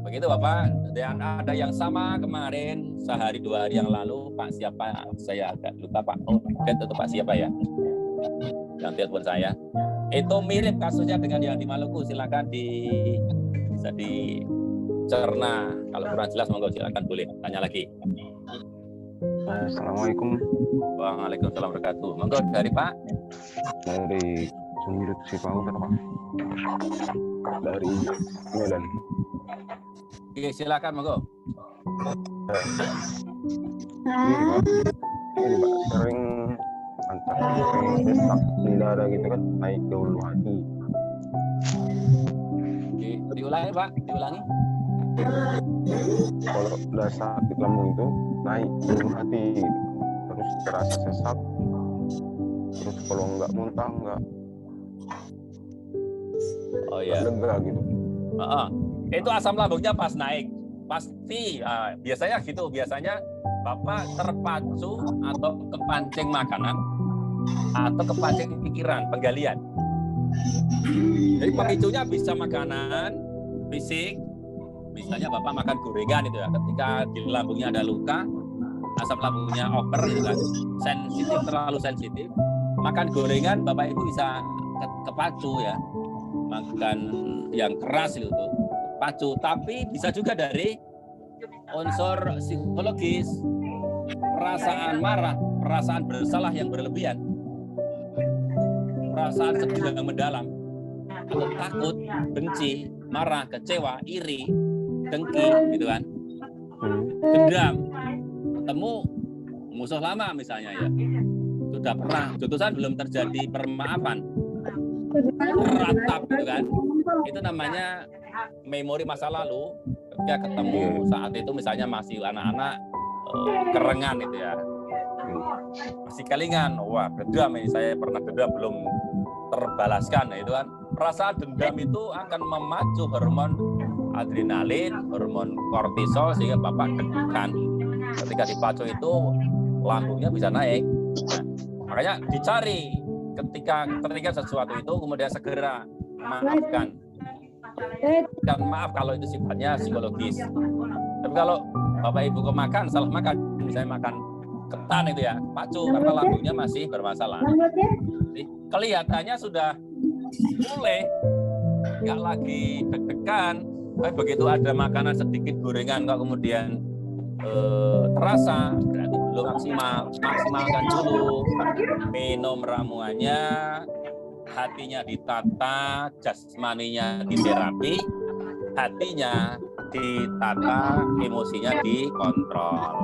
Begitu Bapak. Dan ada yang sama kemarin sehari 2 hari yang lalu, Pak siapa? Saya agak lupa Pak. Oh, itu Pak siapa ya? Yang telepon saya. Itu mirip kasusnya dengan yang di Maluku. Silakan bisa dicerna. Kalau kurang jelas monggo silakan boleh tanya lagi. Assalamualaikum. Waalaikumsalam warahmatullahi wabarakatuh. Monggo dari Pak. Dari Sumber Cipahu kan Pak. Dari Medan. Oke, silakan monggo. Ini Pak, sering sesak di dada gitu kan, naik ke ulu hati. Diulangi Pak, diulangi. Kalau udah sakit lambung itu naik ke ulu hati, terus terasa sesak. Terus kalau nggak muntah nggak. Oh iya. Lega gitu. Itu asam lambungnya pas naik, pasti biasanya gitu. Biasanya Bapak terpacu atau kepancing makanan atau kepancing pikiran, penggalian. Jadi pemicunya bisa makanan, fisik, misalnya Bapak makan gorengan itu ya, ketika di lambungnya ada luka, asam lambungnya over gitu kan, sensitif, terlalu sensitif, makan gorengan Bapak Ibu bisa kepacu ya, makan yang keras itu pacu. Tapi bisa juga dari unsur psikologis, perasaan marah, perasaan bersalah yang berlebihan, perasaan sedih yang mendalam, atau takut, benci, marah, kecewa, iri, dengki, gitu kan, dendam, ketemu musuh lama misalnya ya, sudah pernah putusan belum terjadi permaafan, ratap gitu kan, itu namanya memori masa lalu. Ketika ketemu saat itu misalnya masih anak-anak kerengan itu ya, masih kelingan, wah dendam ini, saya pernah dendam belum terbalaskan, nah, itu kan perasaan dendam itu akan memacu hormon adrenalin, hormon kortisol, sehingga Bapak deg-degan. Ketika dipacu itu lambungnya bisa naik. Nah, makanya dicari ketika teringat sesuatu itu kemudian segera maafkan. Dan maaf kalau itu sifatnya psikologis. Tapi kalau Bapak Ibu kemakan, salah makan, misalnya makan ketan itu ya, pacu karena lambungnya masih bermasalah. Jadi, kelihatannya sudah mulai nggak lagi deg-degan, tapi begitu ada makanan sedikit gorengan kok kemudian terasa, berarti belum maksimal. Maksimalkan dulu, minum ramuannya, hatinya ditata, jasmaninya diterapi, hatinya ditata, emosinya dikontrol.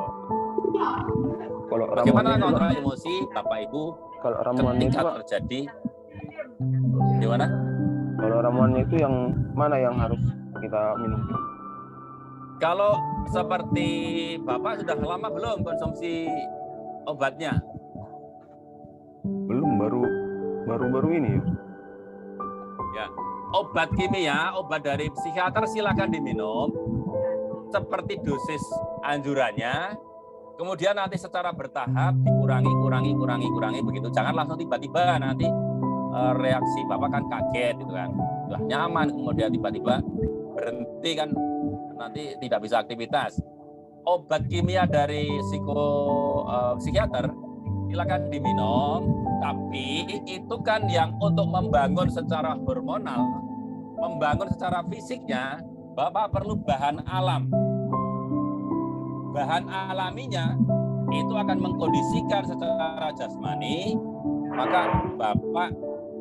Kalau bagaimana kontrol emosi Bapak Ibu kalau ramuan ketika itu, terjadi gimana? Kalau ramuannya itu yang mana yang harus kita minum? Kalau seperti Bapak sudah lama belum konsumsi obatnya? Belum, baru ini. Ya, obat kimia, obat dari psikiater silakan diminum seperti dosis anjurannya. Kemudian nanti secara bertahap dikurangi begitu. Jangan langsung tiba-tiba nanti reaksi Bapak kan kaget gitu kan. Sudah nyaman kemudian tiba-tiba berhenti kan nanti tidak bisa aktivitas. Obat kimia dari psikiater silakan diminum, tapi itu kan yang untuk membangun secara hormonal, membangun secara fisiknya, Bapak perlu bahan alam. Bahan alaminya itu akan mengkondisikan secara jasmani, maka Bapak,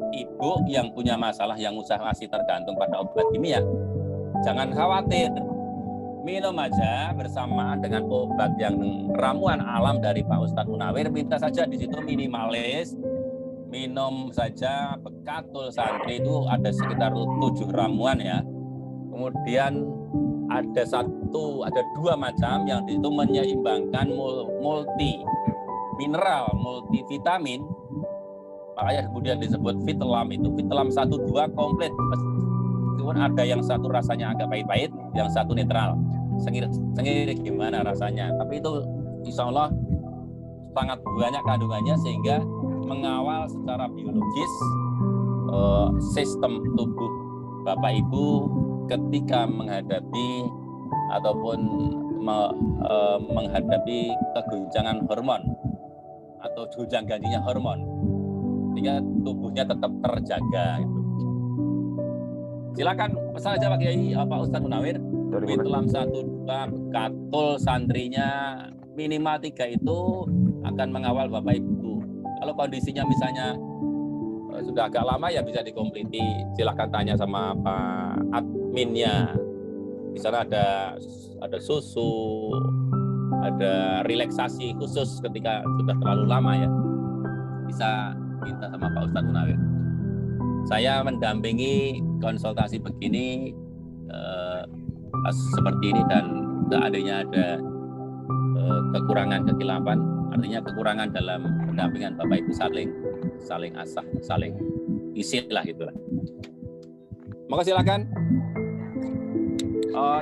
Ibu yang punya masalah yang masih tergantung pada obat kimia, jangan khawatir. Minum aja bersamaan dengan obat yang ramuan alam dari Pak Ustadz Munawir. Minta saja di situ minimalis, minum saja Bekatul Santri itu ada sekitar 7 ramuan ya. Kemudian ada 2 macam yang itu menyeimbangkan multi mineral, multivitamin. Makanya kemudian disebut Vitelam itu. Vitelam 1-2 komplit. Meskipun ada yang satu rasanya agak pahit-pahit, yang satu netral. Sengir gimana rasanya. Tapi itu insya Allah sangat banyak kandungannya sehingga mengawal secara biologis sistem tubuh Bapak Ibu ketika menghadapi ataupun menghadapi kegoncangan hormon atau gonjang-ganjingnya hormon, sehingga tubuhnya tetap terjaga. Gitu. Silakan pesan aja Pak Kiai, Pak Ustadz Munawir. Vitelam 1-2 Bekatul santrinya minimal 3 itu akan mengawal Bapak Ibu. Kalau kondisinya misalnya sudah agak lama ya bisa dikompleti. Silakan tanya sama Pak adminnya. Di sana ada susu, ada relaksasi khusus ketika sudah terlalu lama ya. Bisa minta sama Pak Ustadz Munawir. Saya mendampingi konsultasi begini seperti ini dan seandainya ada kekurangan kekilapan, artinya kekurangan dalam pendampingan Bapak Ibu saling asah, saling isi lah itulah. Maka silakan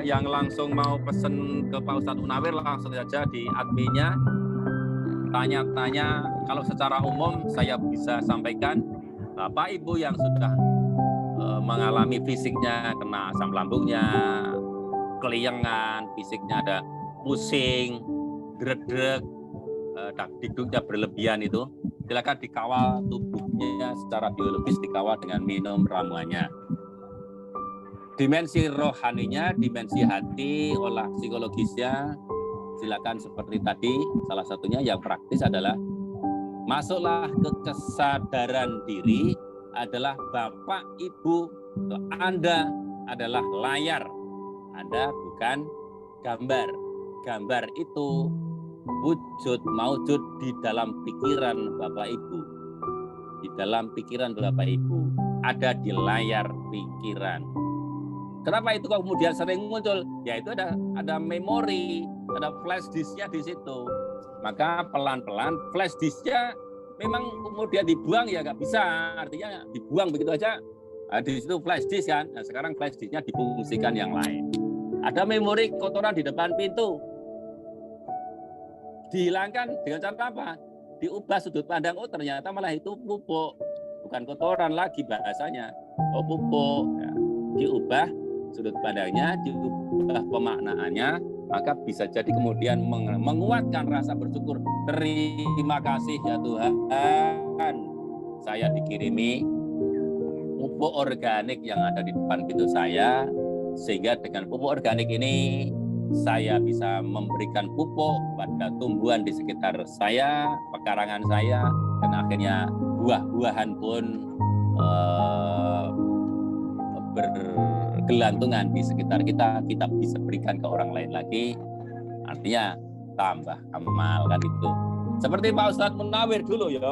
yang langsung mau pesen ke Pak Ustadz Munawir langsung saja di adminnya tanya-tanya. Kalau secara umum saya bisa sampaikan Bapak Ibu yang sudah mengalami fisiknya kena asam lambungnya, keliengan, fisiknya ada pusing, dredeg, dikduknya berlebihan itu, silakan dikawal tubuhnya secara biologis, dikawal dengan minum ramuannya. Dimensi rohaninya, dimensi hati, olah psikologisnya, silakan seperti tadi. Salah satunya yang praktis adalah masuklah ke kesadaran diri adalah Bapak Ibu, Anda adalah layar, Anda bukan gambar. Gambar itu wujud maujud di dalam pikiran Bapak Ibu. Di dalam pikiran Bapak Ibu, ada di layar pikiran. Kenapa itu kemudian sering muncul? Ya itu ada memori, ada flash disknya di situ. Maka pelan-pelan flash disknya memang kemudian dibuang ya nggak bisa. Artinya dibuang begitu aja. Nah, di situ flash disk kan. Nah, sekarang flash disknya difungsikan yang lain. Ada memori kotoran di depan pintu. Dihilangkan dengan cara apa? Diubah sudut pandang. Oh ternyata malah itu pupuk. Bukan kotoran lagi bahasanya. Oh pupuk. Ya. Diubah sudut pandangnya, diubah pemaknaannya, maka bisa jadi kemudian menguatkan rasa bersyukur. Terima kasih ya Tuhan, saya dikirimi pupuk organik yang ada di depan pintu saya, sehingga dengan pupuk organik ini saya bisa memberikan pupuk pada tumbuhan di sekitar saya, pekarangan saya, dan akhirnya buah-buahan pun bergelantungan di sekitar kita bisa berikan ke orang lain lagi, artinya tambah amal kan itu. Seperti Pak Ustadz Munawir dulu ya,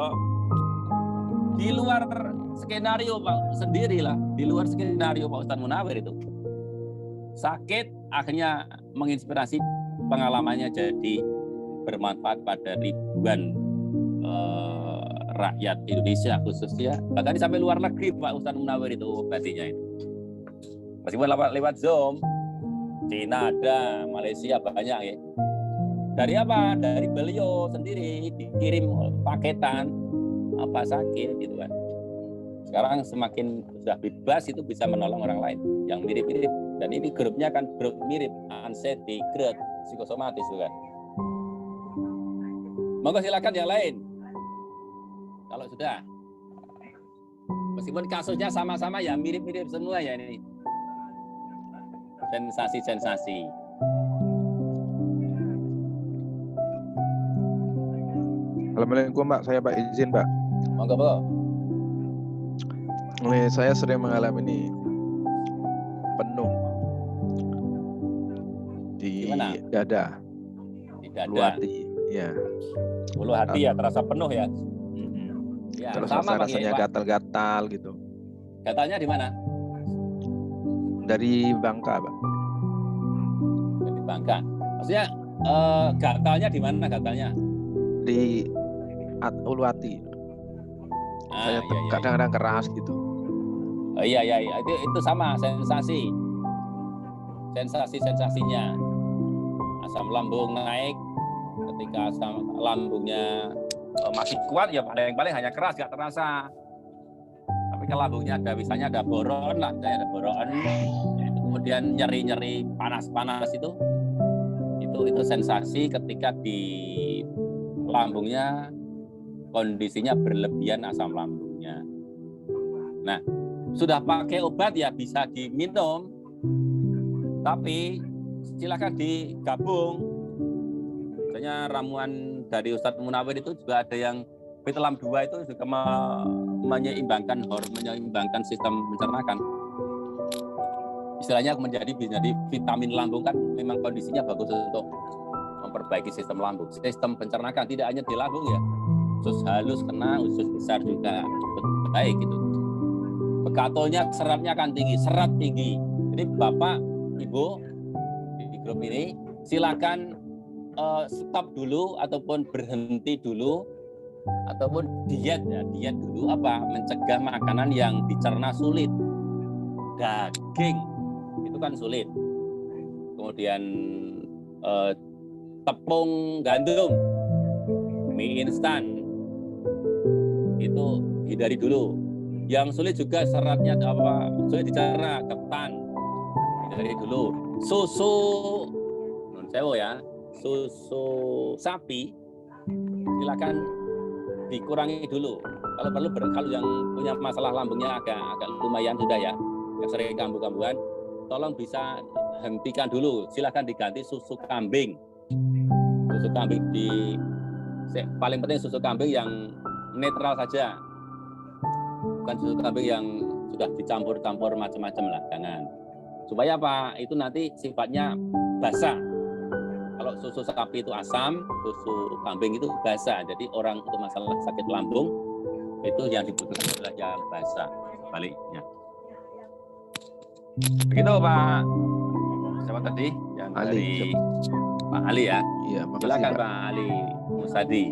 di luar skenario Pak sendirilah, di luar skenario Pak Ustadz Munawir itu sakit, akhirnya menginspirasi, pengalamannya jadi bermanfaat pada ribuan rakyat Indonesia khususnya, bahkan sampai luar negeri Pak Ustadz Munawir itu obatinya itu. Meskipun lewat Zoom, Cina ada, Malaysia banyak ya. Dari apa? Dari beliau sendiri dikirim paketan apa sakit gitu kan. Sekarang semakin sudah bebas itu bisa menolong orang lain yang mirip-mirip, dan ini grupnya kan grup mirip, anxiety, GERD, psikosomatis juga. Monggo silakan yang lain. Kalau sudah, meskipun kasusnya sama-sama ya mirip-mirip semua ya ini. Sensasi-sensasi. Assalamualaikum Pak, saya Pak izin Pak. Monggo Pak. Saya sering mengalami ini penuh di Gimana? dada, Di ulu dada. hati, ya. Ulu hati ya terasa penuh ya. Ya, Terus sama Pak rasanya Kiai, Pak. gatal-gatal gitu. Gatalnya di mana? Dari Bangka Pak. Di Bangka. Maksudnya gatalnya di mana gatalnya? Di ulu hati. Saya Iya, iya, kadang-kadang keras gitu. iya. Iya. Itu sama sensasinya. Asam lambung naik, ketika asam lambungnya masih kuat ya paling hanya keras, gak terasa. Tapi kalau lambungnya ada misalnya ada boron lah, ada boron, kemudian nyeri panas itu sensasi ketika di lambungnya kondisinya berlebihan asam lambungnya. Nah, sudah pakai obat ya bisa diminum, tapi silakan digabung. Misalnya ramuan dari Ustadz Munawir itu juga ada yang Vitalam 2 itu juga menyeimbangkan menyeimbangkan sistem pencernaan. Istilahnya menjadi vitamin lambung kan memang kondisinya bagus untuk memperbaiki sistem lambung. Sistem pencernaan tidak hanya di lambung ya, usus halus kena, usus besar juga baik gitu. Bekatolnya seratnya kan tinggi, serat tinggi. Jadi Bapak, Ibu di grup ini silakan stop dulu ataupun berhenti dulu ataupun diet dulu apa mencegah makanan yang dicerna sulit. Daging itu kan sulit. Kemudian tepung gandum, mie instan itu hindari dulu. Yang sulit juga seratnya sulit dicerna, ketan hindari dulu. Susu non sewo ya, susu sapi silakan dikurangi dulu. Kalau perlu kalau yang punya masalah lambungnya agak lumayan sudah ya, yang sering kambuh-kambuhan, tolong bisa hentikan dulu. Silakan diganti susu kambing. Susu kambing paling penting susu kambing yang netral saja. Bukan susu kambing yang sudah dicampur-campur macam-macam lah, jangan. Supaya apa? Itu nanti sifatnya basah. Kalau susu sapi itu asam, susu kambing itu basah. Jadi orang untuk masalah sakit lambung itu yang dibutuhkan adalah yang basah. Baliknya. Begitu Pak. Siapa tadi? Yang Ali. dari Pak Ali ya. Iya, makasih Silakan Pak. Pak Ali Musadi.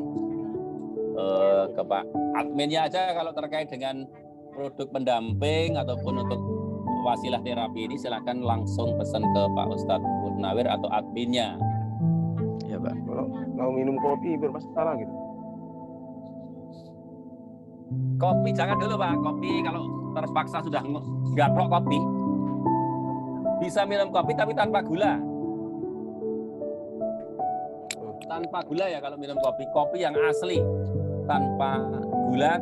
Ke Pak adminnya aja kalau terkait dengan produk pendamping ataupun untuk wasilah terapi ini silakan langsung pesan ke Pak Ustadz Munawir atau adminnya. Iya Pak. Kalau mau minum kopi bermasalah gitu. Kopi jangan dulu Pak, kopi kalau terpaksa sudah gaplok kopi bisa minum kopi tapi tanpa gula. Tanpa gula ya kalau minum kopi yang asli tanpa gula,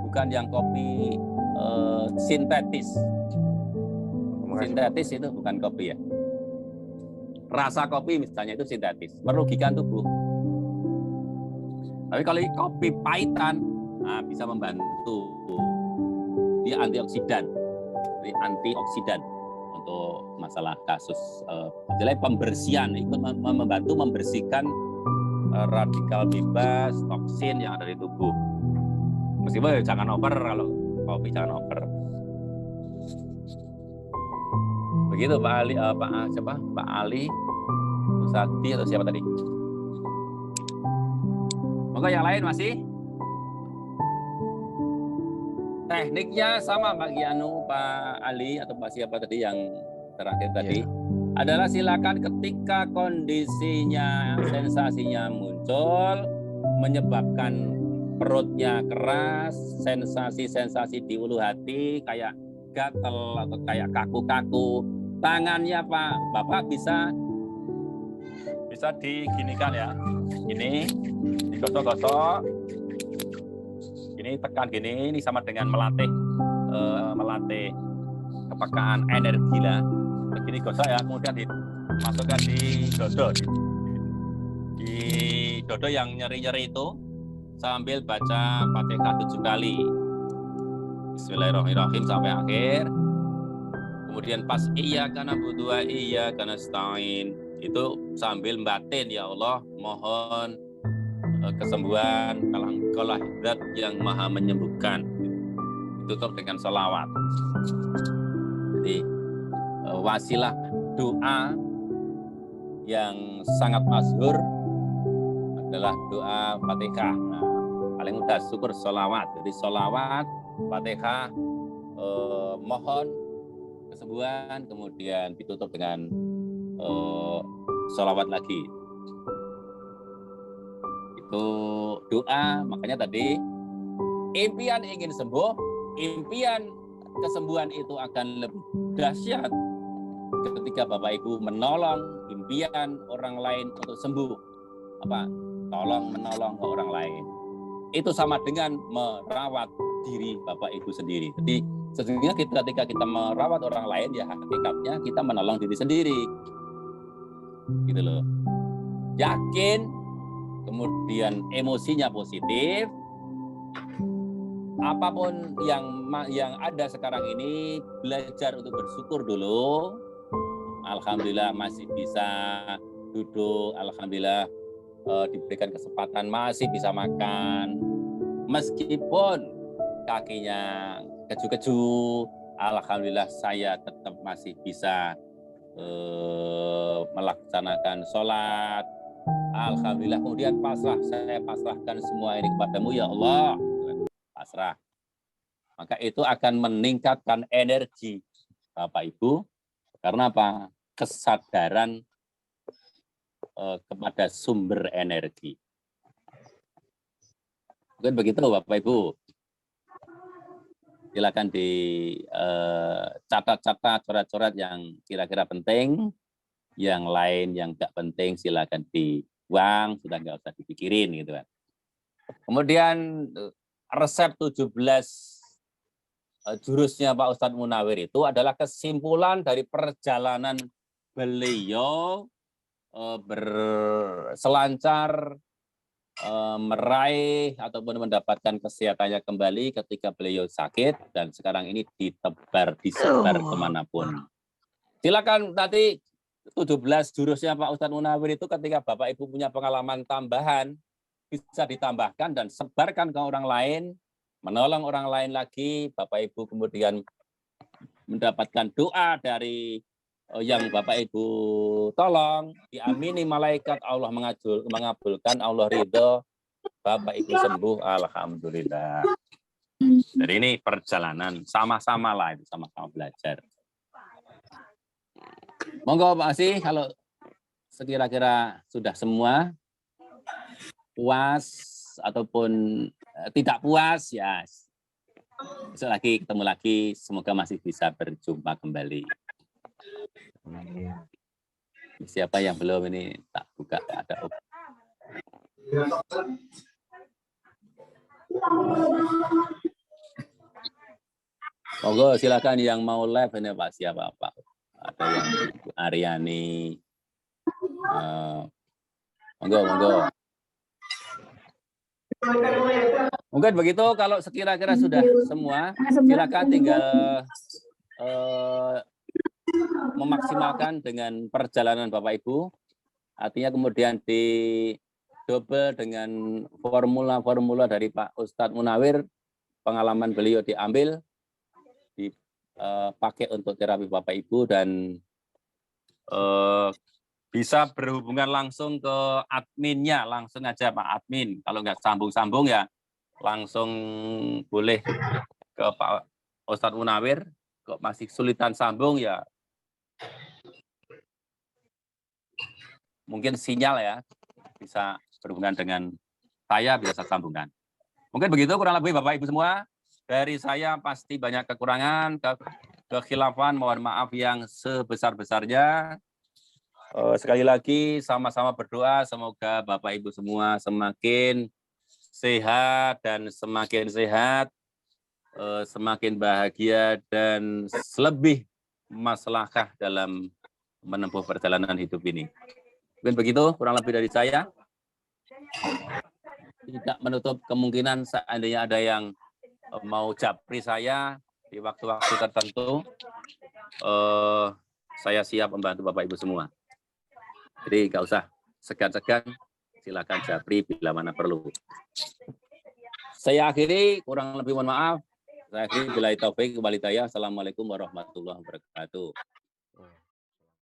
bukan yang kopi sintetis. Sintetis itu bukan kopi ya. Rasa kopi misalnya itu sintetis, merugikan tubuh. Tapi kalau kopi pahitan, bisa membantu. Dia antioksidan, untuk masalah kasus pembersihan, ikut membantu membersihkan radikal bebas, toksin yang ada di tubuh. Meskipun jangan over, kalau kopi jangan over. Begitu Pak Ali, Pak Ali Musadi atau siapa tadi? Monggo yang lain masih? Tekniknya sama Pak Gianu, Pak Ali, atau Pak siapa tadi yang terakhir tadi. Adalah silakan ketika kondisinya, sensasinya muncul, menyebabkan perutnya keras, sensasi-sensasi di ulu hati, kayak gatel atau kayak kaku-kaku. Tangannya Pak, Bapak bisa diginikan ya. Ini digosok-gosok. Ini tekan gini, ini sama dengan melatih kepekaan energi lah. Begini gosok ya, kemudian dimasukkan di dodo yang nyeri-nyeri itu sambil baca Fatihah 7 kali. Bismillahirrahmanirrahim sampai akhir. Kemudian pas iyyaka na'budu wa iyyaka nasta'in itu sambil batin, ya Allah mohon kesembuhan kalau zat yang maha menyembuhkan. Ditutup dengan sholawat. Jadi wasilah doa yang sangat masyhur adalah doa Fatihah. Nah, paling mudah syukur sholawat. Jadi sholawat, Fatihah, mohon kesembuhan, kemudian ditutup dengan sholawat lagi. Itu doa. Makanya tadi impian ingin sembuh, impian kesembuhan itu akan lebih dahsyat ketika Bapak Ibu menolong impian orang lain untuk sembuh. Menolong ke orang lain. Itu sama dengan merawat diri Bapak Ibu sendiri. Jadi sesungguhnya ketika kita merawat orang lain, ya hakikatnya kita menolong diri sendiri. Gitu loh. Yakin, kemudian emosinya positif. Apapun yang ada sekarang ini, belajar untuk bersyukur dulu. Alhamdulillah masih bisa duduk, alhamdulillah diberikan kesempatan masih bisa makan. Meskipun kakinya keju-keju, alhamdulillah saya tetap masih bisa melaksanakan sholat. Alhamdulillah, kemudian saya pasrahkan semua ini kepadamu ya Allah. Pasrah. Maka itu akan meningkatkan energi Bapak Ibu. Karena apa? Kesadaran kepada sumber energi. Mungkin begitu Bapak Ibu. Silakan dicatat-catat coret-coret yang kira-kira penting. Yang lain yang tidak penting silakan dibuang, sudah nggak usah dipikirin gitu kan. Kemudian resep 17 jurusnya Pak Ustadz Munawir itu adalah kesimpulan dari perjalanan beliau berselancar meraih ataupun mendapatkan kesehatannya kembali ketika beliau sakit dan sekarang ini disebar kemanapun. Silakan nanti 17 jurusnya Pak Ustadz Munawir itu ketika Bapak Ibu punya pengalaman tambahan bisa ditambahkan dan sebarkan ke orang lain, menolong orang lain lagi. Bapak Ibu kemudian mendapatkan doa dari yang Bapak Ibu tolong, diamini malaikat, Allah mengabulkan, Allah ridho, Bapak Ibu sembuh, alhamdulillah. Jadi ini perjalanan sama-sama lah, itu sama-sama belajar. Monggo Pak Asih, kalau sekira-kira sudah semua puas ataupun tidak puas, ya besok lagi ketemu lagi, semoga masih bisa berjumpa kembali. Siapa yang belum ini tak buka, ada monggo silakan yang mau live ini Pak, siapa Pak? Ada yang Aryani, monggo. Mungkin begitu. Kalau sekira-kira sudah semua, silakan tinggal memaksimalkan dengan perjalanan Bapak Ibu. Artinya kemudian di double dengan formula-formula dari Pak Ustadz Munawir, pengalaman beliau diambil, dipakai untuk terapi Bapak Ibu dan bisa berhubungan langsung ke adminnya, langsung aja Pak Admin. Kalau nggak sambung-sambung ya langsung boleh ke Pak Ustadz Munawir, kok masih kesulitan sambung ya. Mungkin sinyal ya, bisa berhubungan dengan saya, bisa saya sambungkan. Mungkin begitu kurang lebih Bapak Ibu semua. Dari saya pasti banyak kekurangan, kekhilafan, mohon maaf yang sebesar-besarnya. Sekali lagi sama-sama berdoa semoga Bapak Ibu semua semakin sehat dan semakin sehat, semakin bahagia dan lebih maslahah dalam menempuh perjalanan hidup ini. Mungkin begitu kurang lebih dari saya. Tidak menutup kemungkinan seandainya ada yang mau japri saya di waktu-waktu tertentu, saya siap membantu Bapak Ibu semua. Jadi nggak usah segan-segan, silakan japri bila mana perlu. Saya akhiri, kurang lebih mohon maaf. Saya akhiri, billahi taufik, walhidayah. Assalamualaikum warahmatullahi wabarakatuh.